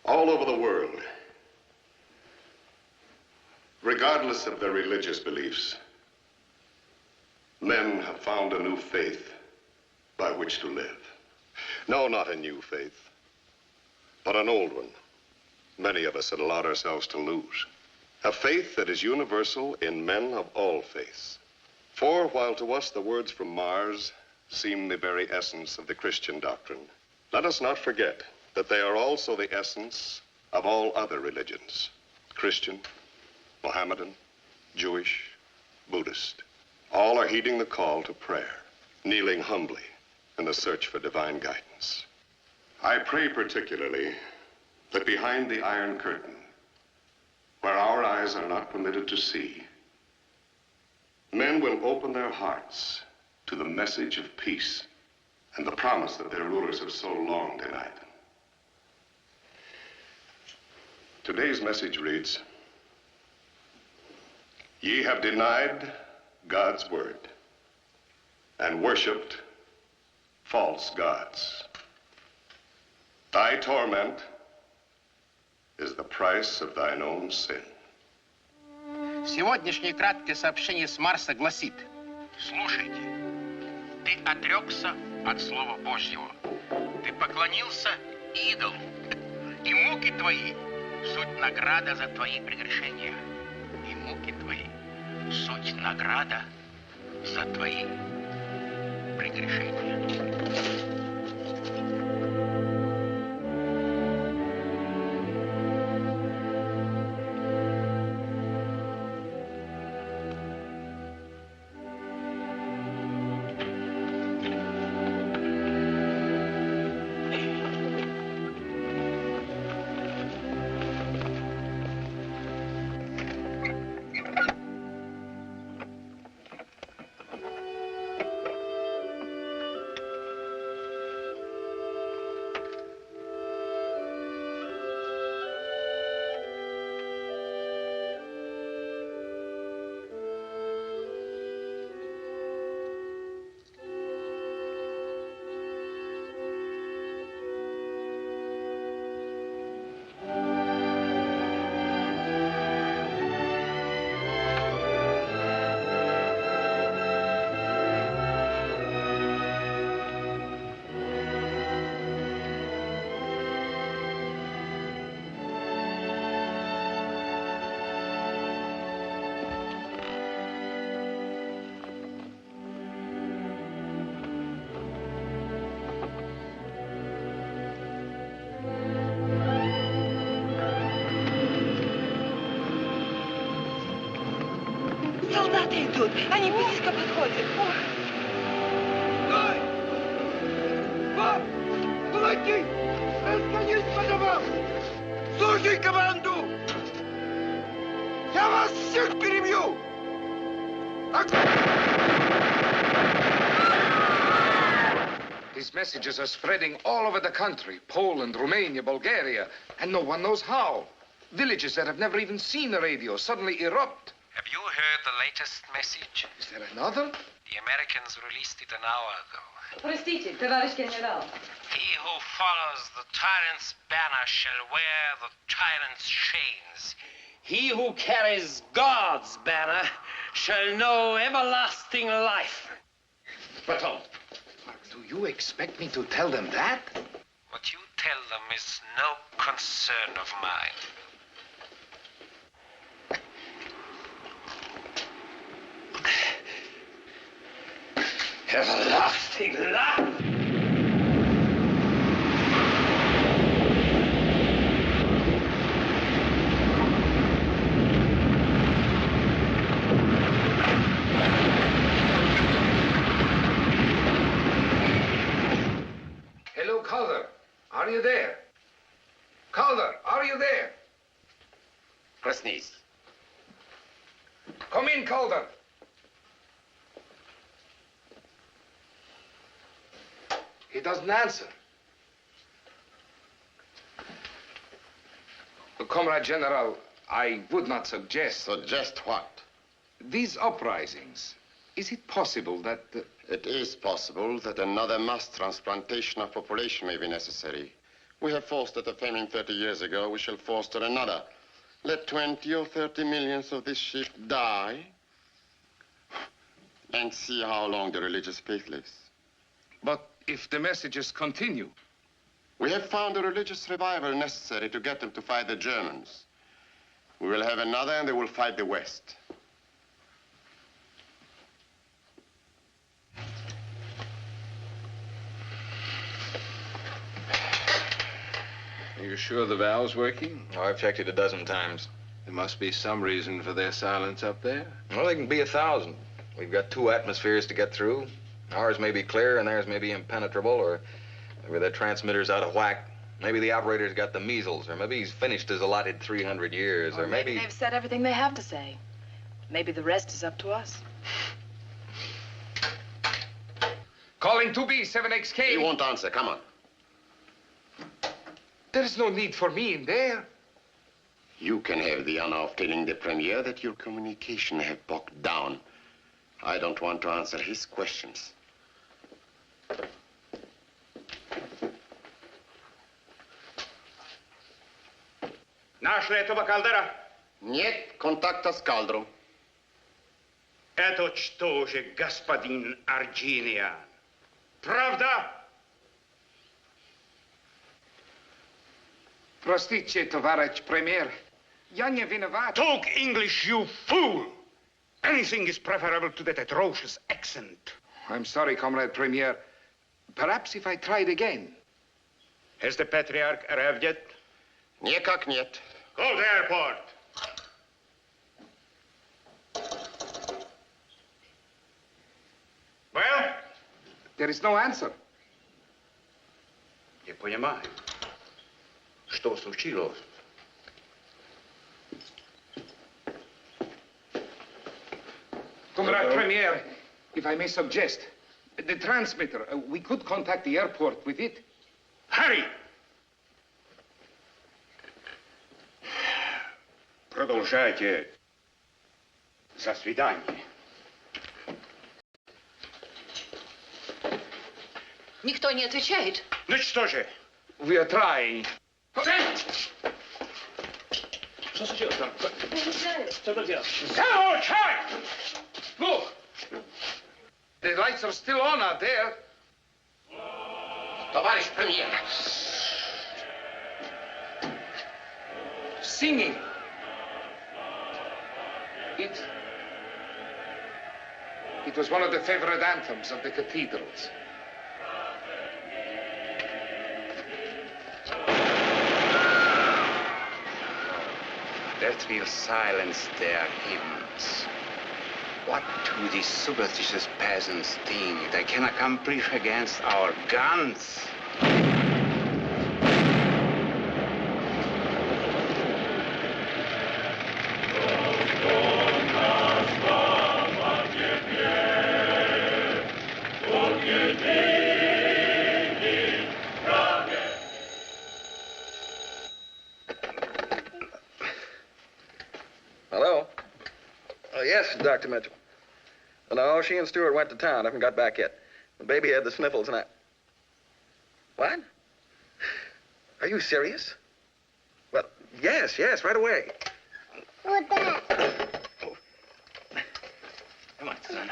All over the world, regardless of their religious beliefs, men have found a new faith by which to live. No, not a new faith, but an old one. Many of us had allowed ourselves to lose. A faith that is universal in men of all faiths. For while to us the words from Mars seem the very essence of the Christian doctrine, let us not forget that they are also the essence of all other religions. Christian, Mohammedan, Jewish, Buddhist. All are heeding the call to prayer, kneeling humbly in the search for divine guidance. I pray particularly that behind the Iron Curtain, where our eyes are not permitted to see, men will open their hearts to the message of peace and the promise that their rulers have so long denied them. Today's message reads, "Ye have denied God's word and worshipped false gods. Thy torment is the price of thine own sin." Сегодняшнее краткое сообщение с Марса гласит: слушайте, ты отрекся от Слова Божьего, ты поклонился идолу, и муки твои суть награда за твои прегрешения. И муки твои суть награда за твои прегрешения. Солдаты идут, они близко подходят. Стой! Стоп! Кулаки! Разгонись по домам! Слушай команду! Я вас всех перебью! These messages are spreading all over the country. Poland, Romania, Bulgaria, and no one knows how. Villages that have never even seen the radio suddenly erupt. Have you heard the latest message? Is there another? The Americans released it an hour ago. Простите, товарищ генерал. He who follows the tyrant's banner shall wear the tyrant's chains. He who carries God's banner shall know everlasting life. But do you expect me to tell them that? What you tell them is no concern of mine. Everlasting life! Hello, Calder. Are you there? Calder, are you there? Проснись. Come in, Calder. He doesn't answer. Comrade General, I would not suggest... Suggest what? These uprisings, is it possible that... It is possible that another mass transplantation of population may be necessary. We have fostered a famine 30 years ago. We shall foster another. Let 20 or 30 millions of this shift die, and see how long the religious faith lives. But if the messages continue? We have found a religious revival necessary to get them to fight the Germans. We will have another, and they will fight the West. Are you sure the valve's working? Oh, I've checked it a dozen times. There must be some reason for their silence up there. Well, there can be 1,000. We've got 2 atmospheres to get through. Ours may be clear and theirs may be impenetrable, or maybe the transmitter's out of whack. Maybe the operator's got the measles, or maybe he's finished his allotted 300 years, or maybe... they've said everything they have to say. Maybe the rest is up to us. Calling 2B, 7XK. He won't answer. Come on. There's no need for me in there. You can have the honor of telling the Premier that your communication have bogged down. I don't want to answer his questions. Нашли этого Калдера? Нет, контакта с Калдером. Это что же, господин Арджиниан? Правда? Простите, товарищ премьер. Я не виноват. Talk English, you fool! Anything is preferable to that atrocious accent. I'm sorry, Comrade Premier. Perhaps if I tried again. Has the Patriarch arrived yet? Никак нет. Go to the airport. Well? There is no answer. Не понимаю. Что случилось? Comrade Premier, if I may suggest, the transmitter, we could contact the airport with it. Hurry! Продолжайте. За свидание. Никто не отвечает. Ну что же? We are trying. Что случилось там? Что тут делать? Look! The lights are still on out there. Товарищ премьер. Singing. It was one of the favorite anthems of the cathedrals. That will silence their hymns. What do these superstitious peasants think they can accomplish against our guns? Hello? Oh, yes, Dr. Mitchell. No, she and Stewart went to town. Haven't got back yet. The baby had the sniffles and I... What? Are you serious? Well, yes, right away. What that? Come on, son.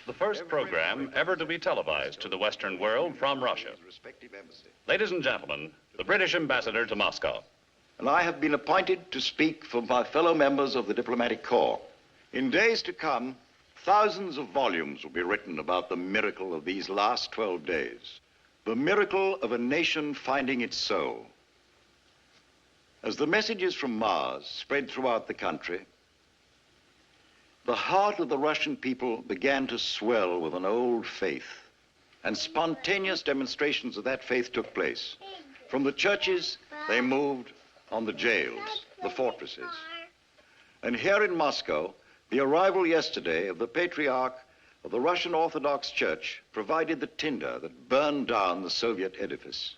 The first program ever to be televised to the Western world from Russia. Ladies and gentlemen, the British ambassador to Moscow. And I have been appointed to speak for my fellow members of the diplomatic corps. In days to come, thousands of volumes will be written about the miracle of these last 12 days. The miracle of a nation finding its soul. As the messages from Mars spread throughout the country, the heart of the Russian people began to swell with an old faith, and spontaneous demonstrations of that faith took place. From the churches, they moved on the jails, the fortresses. And here in Moscow, the arrival yesterday of the Patriarch of the Russian Orthodox Church provided the tinder that burned down the Soviet edifice.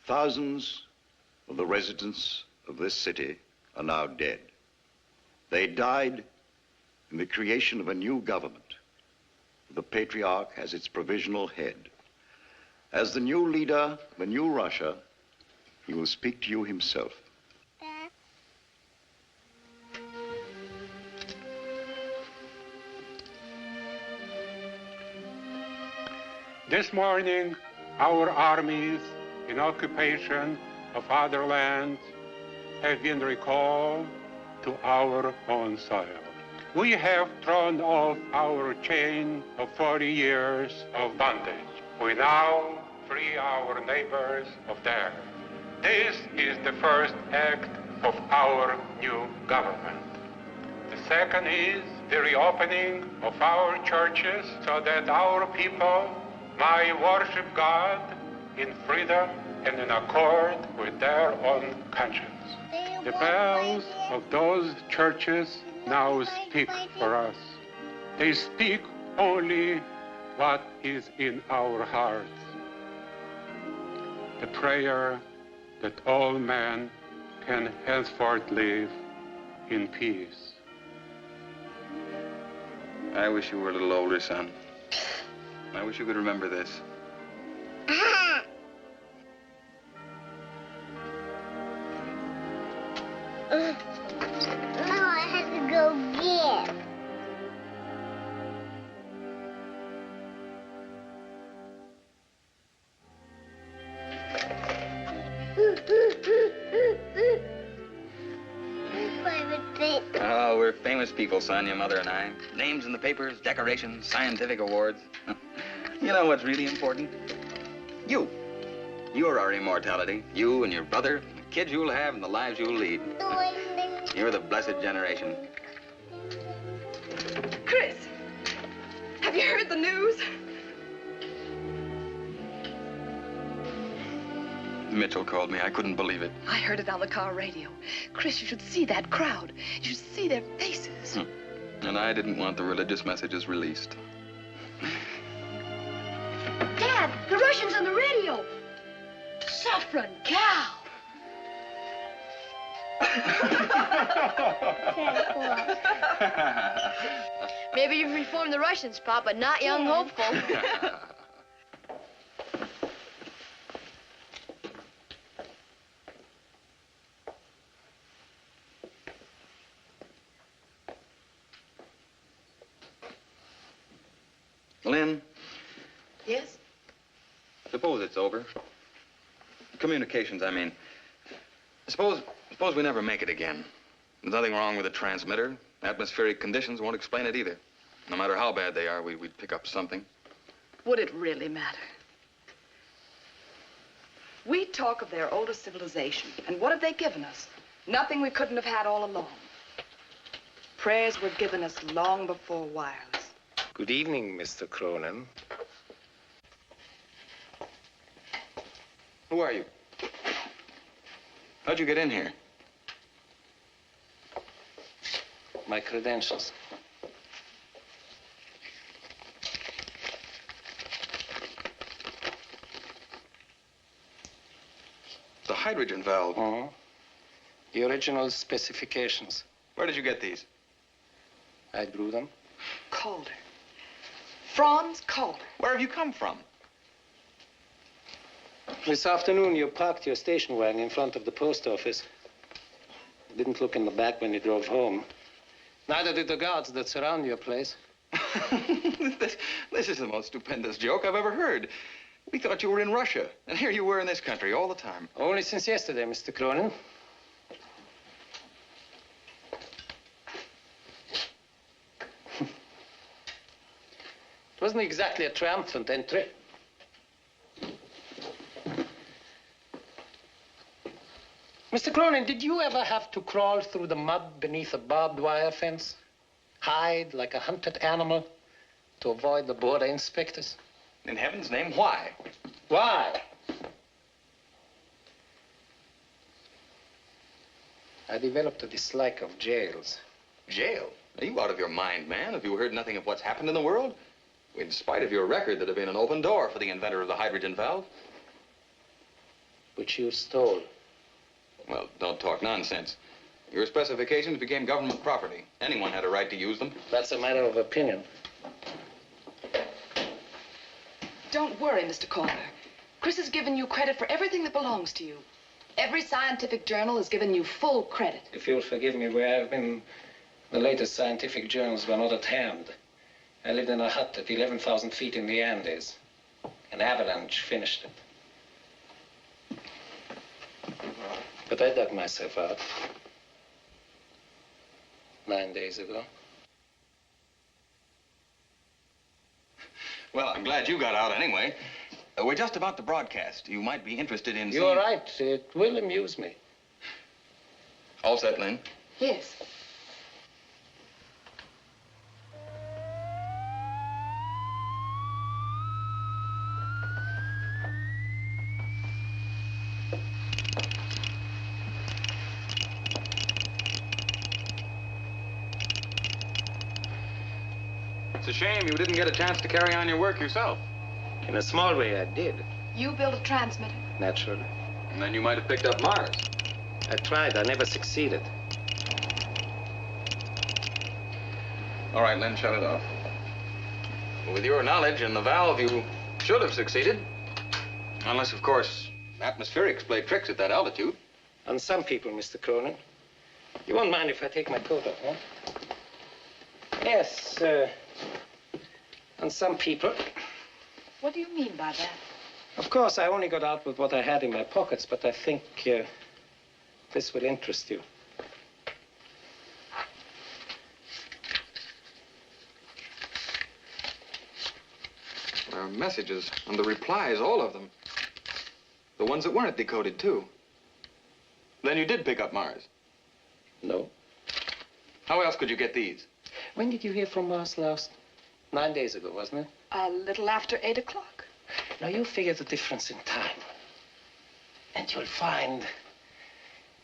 Thousands of the residents of this city are now dead. They died in the creation of a new government. The patriarch as its provisional head. As the new leader of a new Russia, he will speak to you himself. This morning, our armies in occupation of other lands have been recalled to our own soil. We have thrown off our chain of 40 years of bondage. We now free our neighbors of theirs. This is the first act of our new government. The second is the reopening of our churches so that our people may worship God in freedom and in accord with their own conscience. The bells of those churches now speak for us. They speak only what is in our hearts. The prayer that all men can henceforth live in peace. I wish you were a little older, son. I wish you could remember this. No, I have to go get. Oh, we're famous people, son, your mother and I. Names in the papers, decorations, scientific awards. You know what's really important? You. You're our immortality. You and your brother, the kids you'll have, and the lives you'll lead. You're the blessed generation. Chris, have you heard the news? Mitchell called me. I couldn't believe it. I heard it on the car radio. Chris, you should see that crowd. You should see their faces. And I didn't want the religious messages released. Dad, the Russians on the radio. Saffron cow. Maybe you've reformed the Russians, Pop, but not young hopeful. Lynn, Yes? suppose it's over. Communications, I mean. Suppose we never make it again. There's nothing wrong with the transmitter. Atmospheric conditions won't explain it either. No matter how bad they are, we'd pick up something. Would it really matter? We talk of their older civilization, and what have they given us? Nothing we couldn't have had all along. Prayers were given us long before wireless. Good evening, Mr. Cronyn. Who are you? How'd you get in here? My credentials. The hydrogen valve. Uh-huh. The original specifications. Where did you get these? I drew them. Calder. Franz Calder. Where have you come from? This afternoon, you parked your station wagon in front of the post office. You didn't look in the back when you drove home. Neither did the guards that surround your place. This is the most stupendous joke I've ever heard. We thought you were in Russia, and here you were in this country all the time. Only since yesterday, Mr. Cronyn. It wasn't exactly a triumphant entry. Mr. Cronyn, did you ever have to crawl through the mud beneath a barbed wire fence? Hide like a hunted animal to avoid the border inspectors? In heaven's name, why? Why? I developed a dislike of jails. Jail? Are you out of your mind, man? Have you heard nothing of what's happened in the world? In spite of your record, there'd have been an open door for the inventor of the hydrogen valve. Which you stole. Well, don't talk nonsense. Your specifications became government property. Anyone had a right to use them. That's a matter of opinion. Don't worry, Mr. Calder. Chris has given you credit for everything that belongs to you. Every scientific journal has given you full credit. If you'll forgive me, where I've been, the latest scientific journals were not at hand. I lived in a hut at 11,000 feet in the Andes. An avalanche finished it. But I dug myself out 9 days ago. Well, I'm glad you got out anyway. We're just about to broadcast. You might be interested in You're right. It will amuse me. All set, Lynn? Yes. It's a shame you didn't get a chance to carry on your work yourself. In a small way, I did. You built a transmitter. Naturally. And then you might have picked up Mars. I tried. I never succeeded. All right, Lynn, shut it off. With your knowledge and the valve, you should have succeeded. Unless, of course, atmospherics play tricks at that altitude. On some people, Mr. Cronyn. You won't mind if I take my coat off, huh? Yes, on some people. What do you mean by that? Of course, I only got out with what I had in my pockets, but I think this will interest you. There are messages and the replies, all of them. The ones that weren't decoded, too. Then you did pick up Mars? No. How else could you get these? When did you hear from Mars last? 9 days ago, wasn't it? A little after 8 o'clock. Now, you figure the difference in time. And you'll find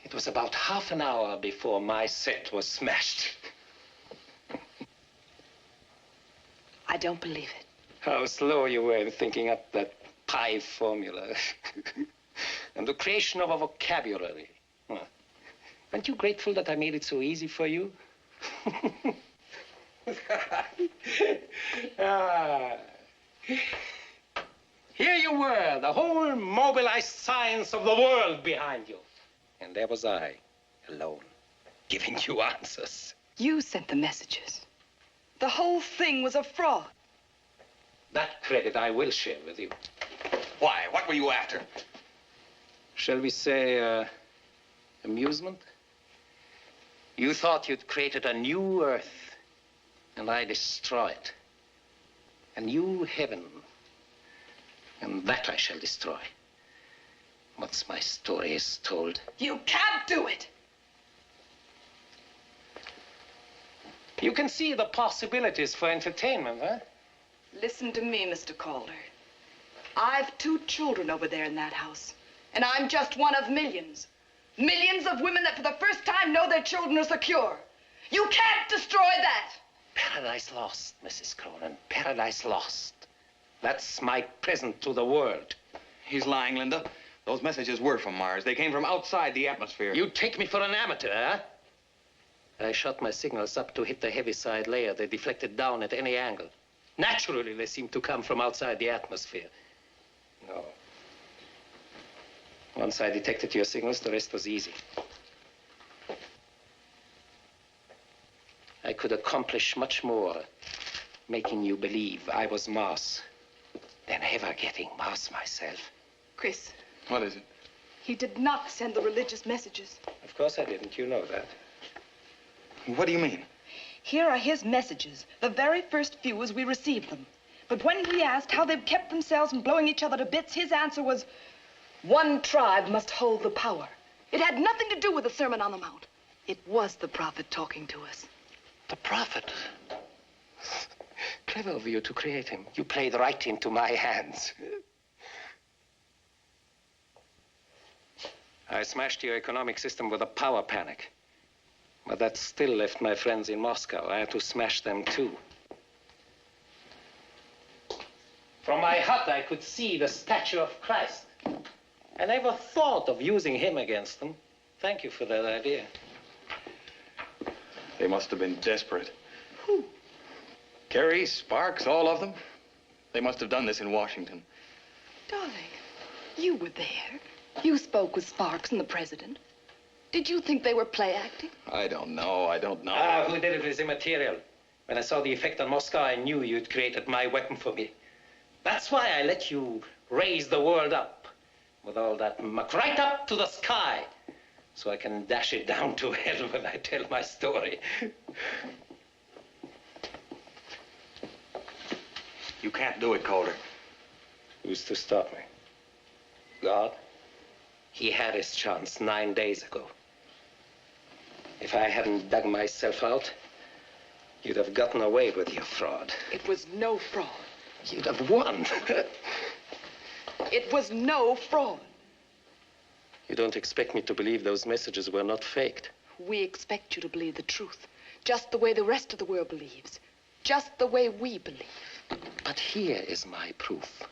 it was about half an hour before my set was smashed. I don't believe it. How slow you were in thinking up that pi formula. And the creation of a vocabulary. Huh. Aren't you grateful that I made it so easy for you? Here you were, the whole mobilized science of the world behind you. And there was I, alone, giving you answers. You sent the messages. The whole thing was a fraud. That credit I will share with you. Why? What were you after? Shall we say, amusement? You thought you'd created a new Earth, and I destroy it. A new heaven. And that I shall destroy. Once my story is told. You can't do it! You can see the possibilities for entertainment, huh? Listen to me, Mr. Calder. I've 2 children over there in that house. And I'm just one of millions. Millions of women that for the first time know their children are secure. You can't destroy that! Paradise lost, Mrs. Cronyn. Paradise lost. That's my present to the world. He's lying, Linda. Those messages were from Mars. They came from outside the atmosphere. You take me for an amateur, huh? I shot my signals up to hit the heaviside layer. They deflected down at any angle. Naturally, they seem to come from outside the atmosphere. No. Once I detected your signals, the rest was easy. I could accomplish much more, making you believe I was Mars, than ever getting Mars myself. Chris. What is it? He did not send the religious messages. Of course I didn't. You know that. What do you mean? Here are his messages, the very first few as we received them. But when we asked how they've kept themselves from blowing each other to bits, his answer was, one tribe must hold the power. It had nothing to do with the Sermon on the Mount. It was the prophet talking to us. The prophet? Clever of you to create him. You played right into my hands. I smashed your economic system with a power panic. But that still left my friends in Moscow. I had to smash them too. From my hut, I could see the statue of Christ. I never thought of using him against them. Thank you for that idea. They must have been desperate. Who? Kerry, Sparks, all of them. They must have done this in Washington. Darling, you were there. You spoke with Sparks and the president. Did you think they were play acting? I don't know. Who did it is immaterial. When I saw the effect on Moscow, I knew you'd created my weapon for me. That's why I let you raise the world up with all that muck right up to the sky, so I can dash it down to hell when I tell my story. You can't do it, Calder. Who's to stop me? God? He had his chance 9 days ago. If I hadn't dug myself out, you'd have gotten away with your fraud. It was no fraud. You'd have won. It was no fraud. You don't expect me to believe those messages were not faked. We expect you to believe the truth, just the way the rest of the world believes, just the way we believe. But here is my proof.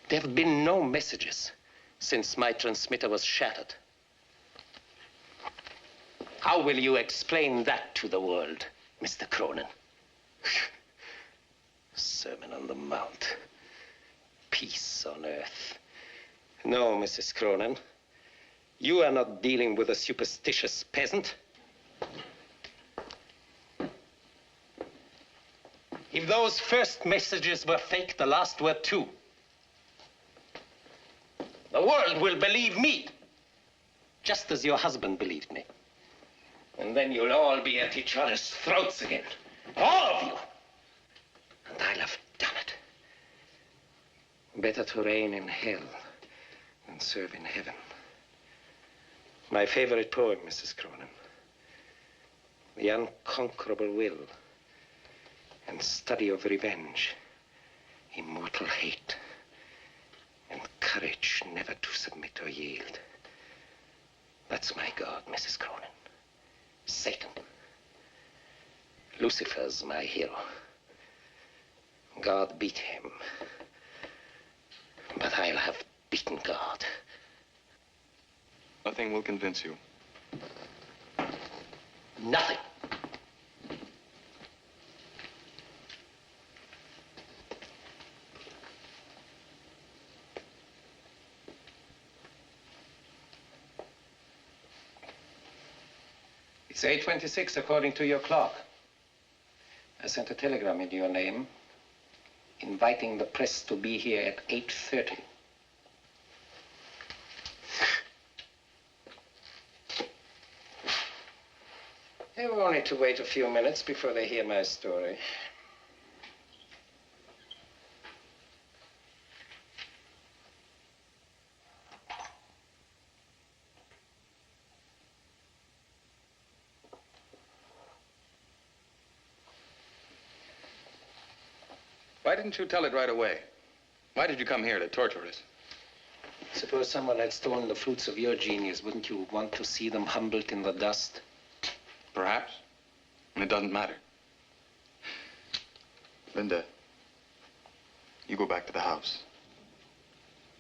There have been no messages since my transmitter was shattered. How will you explain that to the world, Mr. Cronyn? Sermon on the Mount. Peace on earth. No, Mrs. Cronyn. You are not dealing with a superstitious peasant. If those first messages were fake, the last were too. The world will believe me, just as your husband believed me. And then you'll all be at each other's throats again. All of you. And I'll have done it. Better to reign in hell than serve in heaven. My favorite poem, Mrs. Cronyn. The unconquerable will and study of revenge, immortal hate, and courage never to submit or yield. That's my God, Mrs. Cronyn. Satan. Lucifer's my hero. God beat him. But I'll have beaten God. Nothing will convince you. Nothing. It's 8:26 according to your clock. I sent a telegram in your name inviting the press to be here at 8:30. They will only to wait a few minutes before they hear my story. Why didn't you tell it right away? Why did you come here to torture us? Suppose someone had stolen the fruits of your genius, wouldn't you want to see them humbled in the dust? Perhaps. And it doesn't matter. Linda, you go back to the house.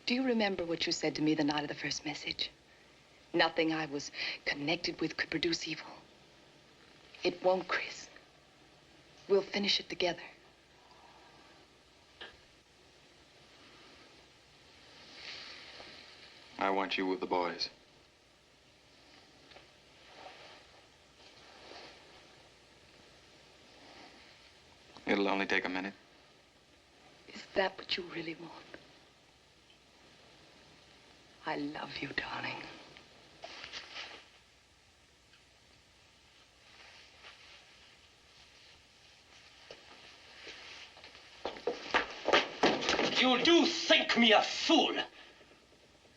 Do you remember what you said to me the night of the first message? Nothing I was connected with could produce evil. It won't, Chris. We'll finish it together. I want you with the boys. It'll only take a minute. Is that what you really want? I love you, darling. You do think me a fool.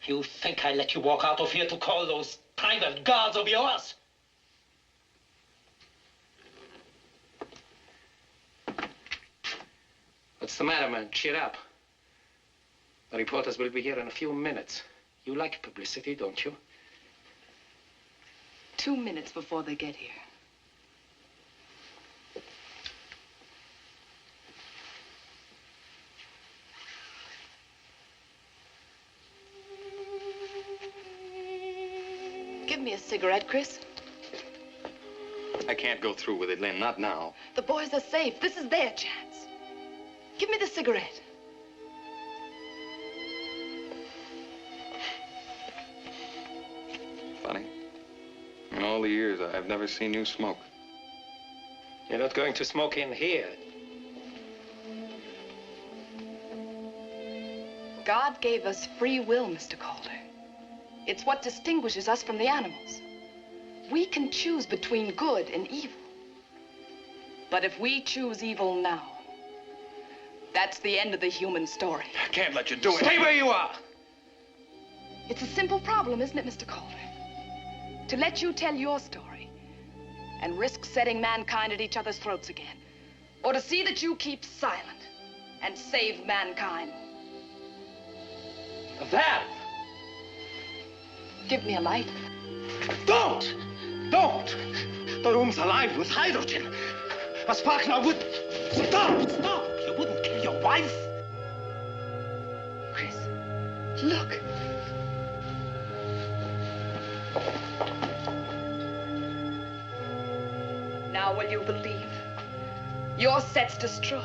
You think I let you walk out of here to call those private guards of yours? What's the matter, man? Cheer up. The reporters will be here in a few minutes. You like publicity, don't you? 2 minutes before they get here. Give me a cigarette, Chris. I can't go through with it, Lynn, not now. The boys are safe. This is their chance. Give me the cigarette. Funny. In all the years, I've never seen you smoke. You're not going to smoke in here. God gave us free will, Mr. Calder. It's what distinguishes us from the animals. We can choose between good and evil. But if we choose evil now, that's the end of the human story. I can't let you do it. Stay where you are. It's a simple problem, isn't it, Mr. Calder? To let you tell your story and risk setting mankind at each other's throats again. Or to see that you keep silent and save mankind. That! Give me a light. Don't! Don't! The room's alive with hydrogen. A spark now would... Stop! Stop! You wouldn't kill your wife? Chris, look. Now will you believe? Your set's destroyed.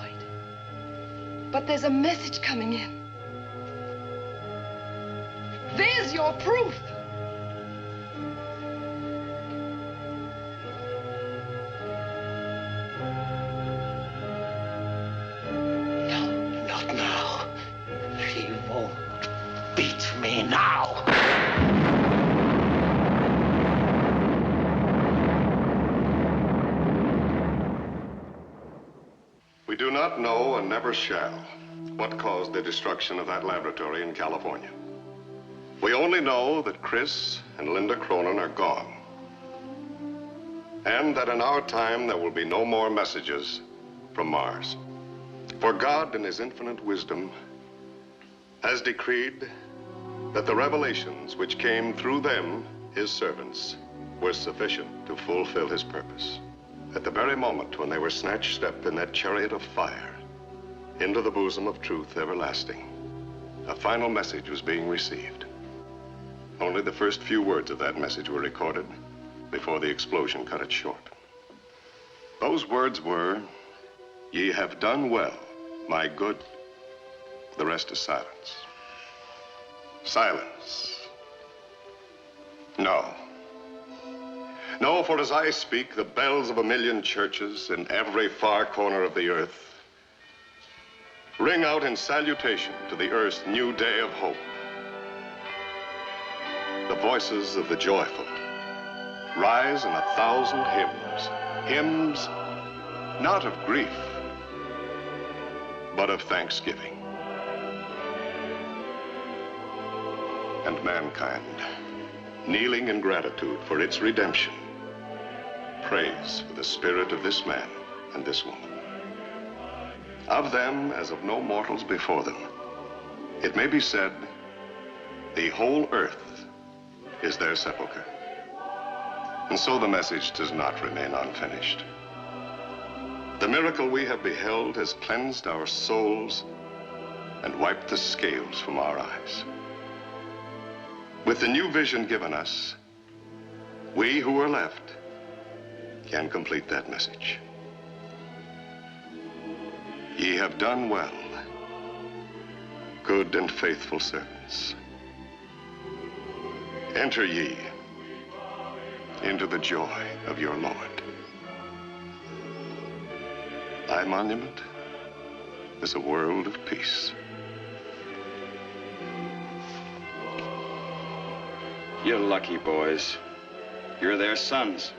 But there's a message coming in. There's your proof. No, not now. He won't beat me now. We do not know and never shall what caused the destruction of that laboratory in California. We only know that Chris and Linda Cronyn are gone. And that in our time there will be no more messages from Mars. For God in his infinite wisdom has decreed that the revelations which came through them, his servants, were sufficient to fulfill his purpose. At the very moment when they were snatched up in that chariot of fire into the bosom of truth everlasting, a final message was being received. Only the first few words of that message were recorded before the explosion cut it short. Those words were, "Ye have done well, my good." The rest is silence. Silence. No. No, for as I speak, the bells of 1,000,000 churches in every far corner of the earth ring out in salutation to the earth's new day of hope. The voices of the joyful rise in 1,000 hymns. Hymns not of grief, but of thanksgiving. And mankind, kneeling in gratitude for its redemption, prays for the spirit of this man and this woman. Of them, as of no mortals before them, it may be said, the whole earth is their sepulcher. And so the message does not remain unfinished. The miracle we have beheld has cleansed our souls and wiped the scales from our eyes. With the new vision given us, we who are left can complete that message. Ye have done well, good and faithful servants. Enter ye into the joy of your Lord. Thy monument is a world of peace. You're lucky, boys. You're their sons.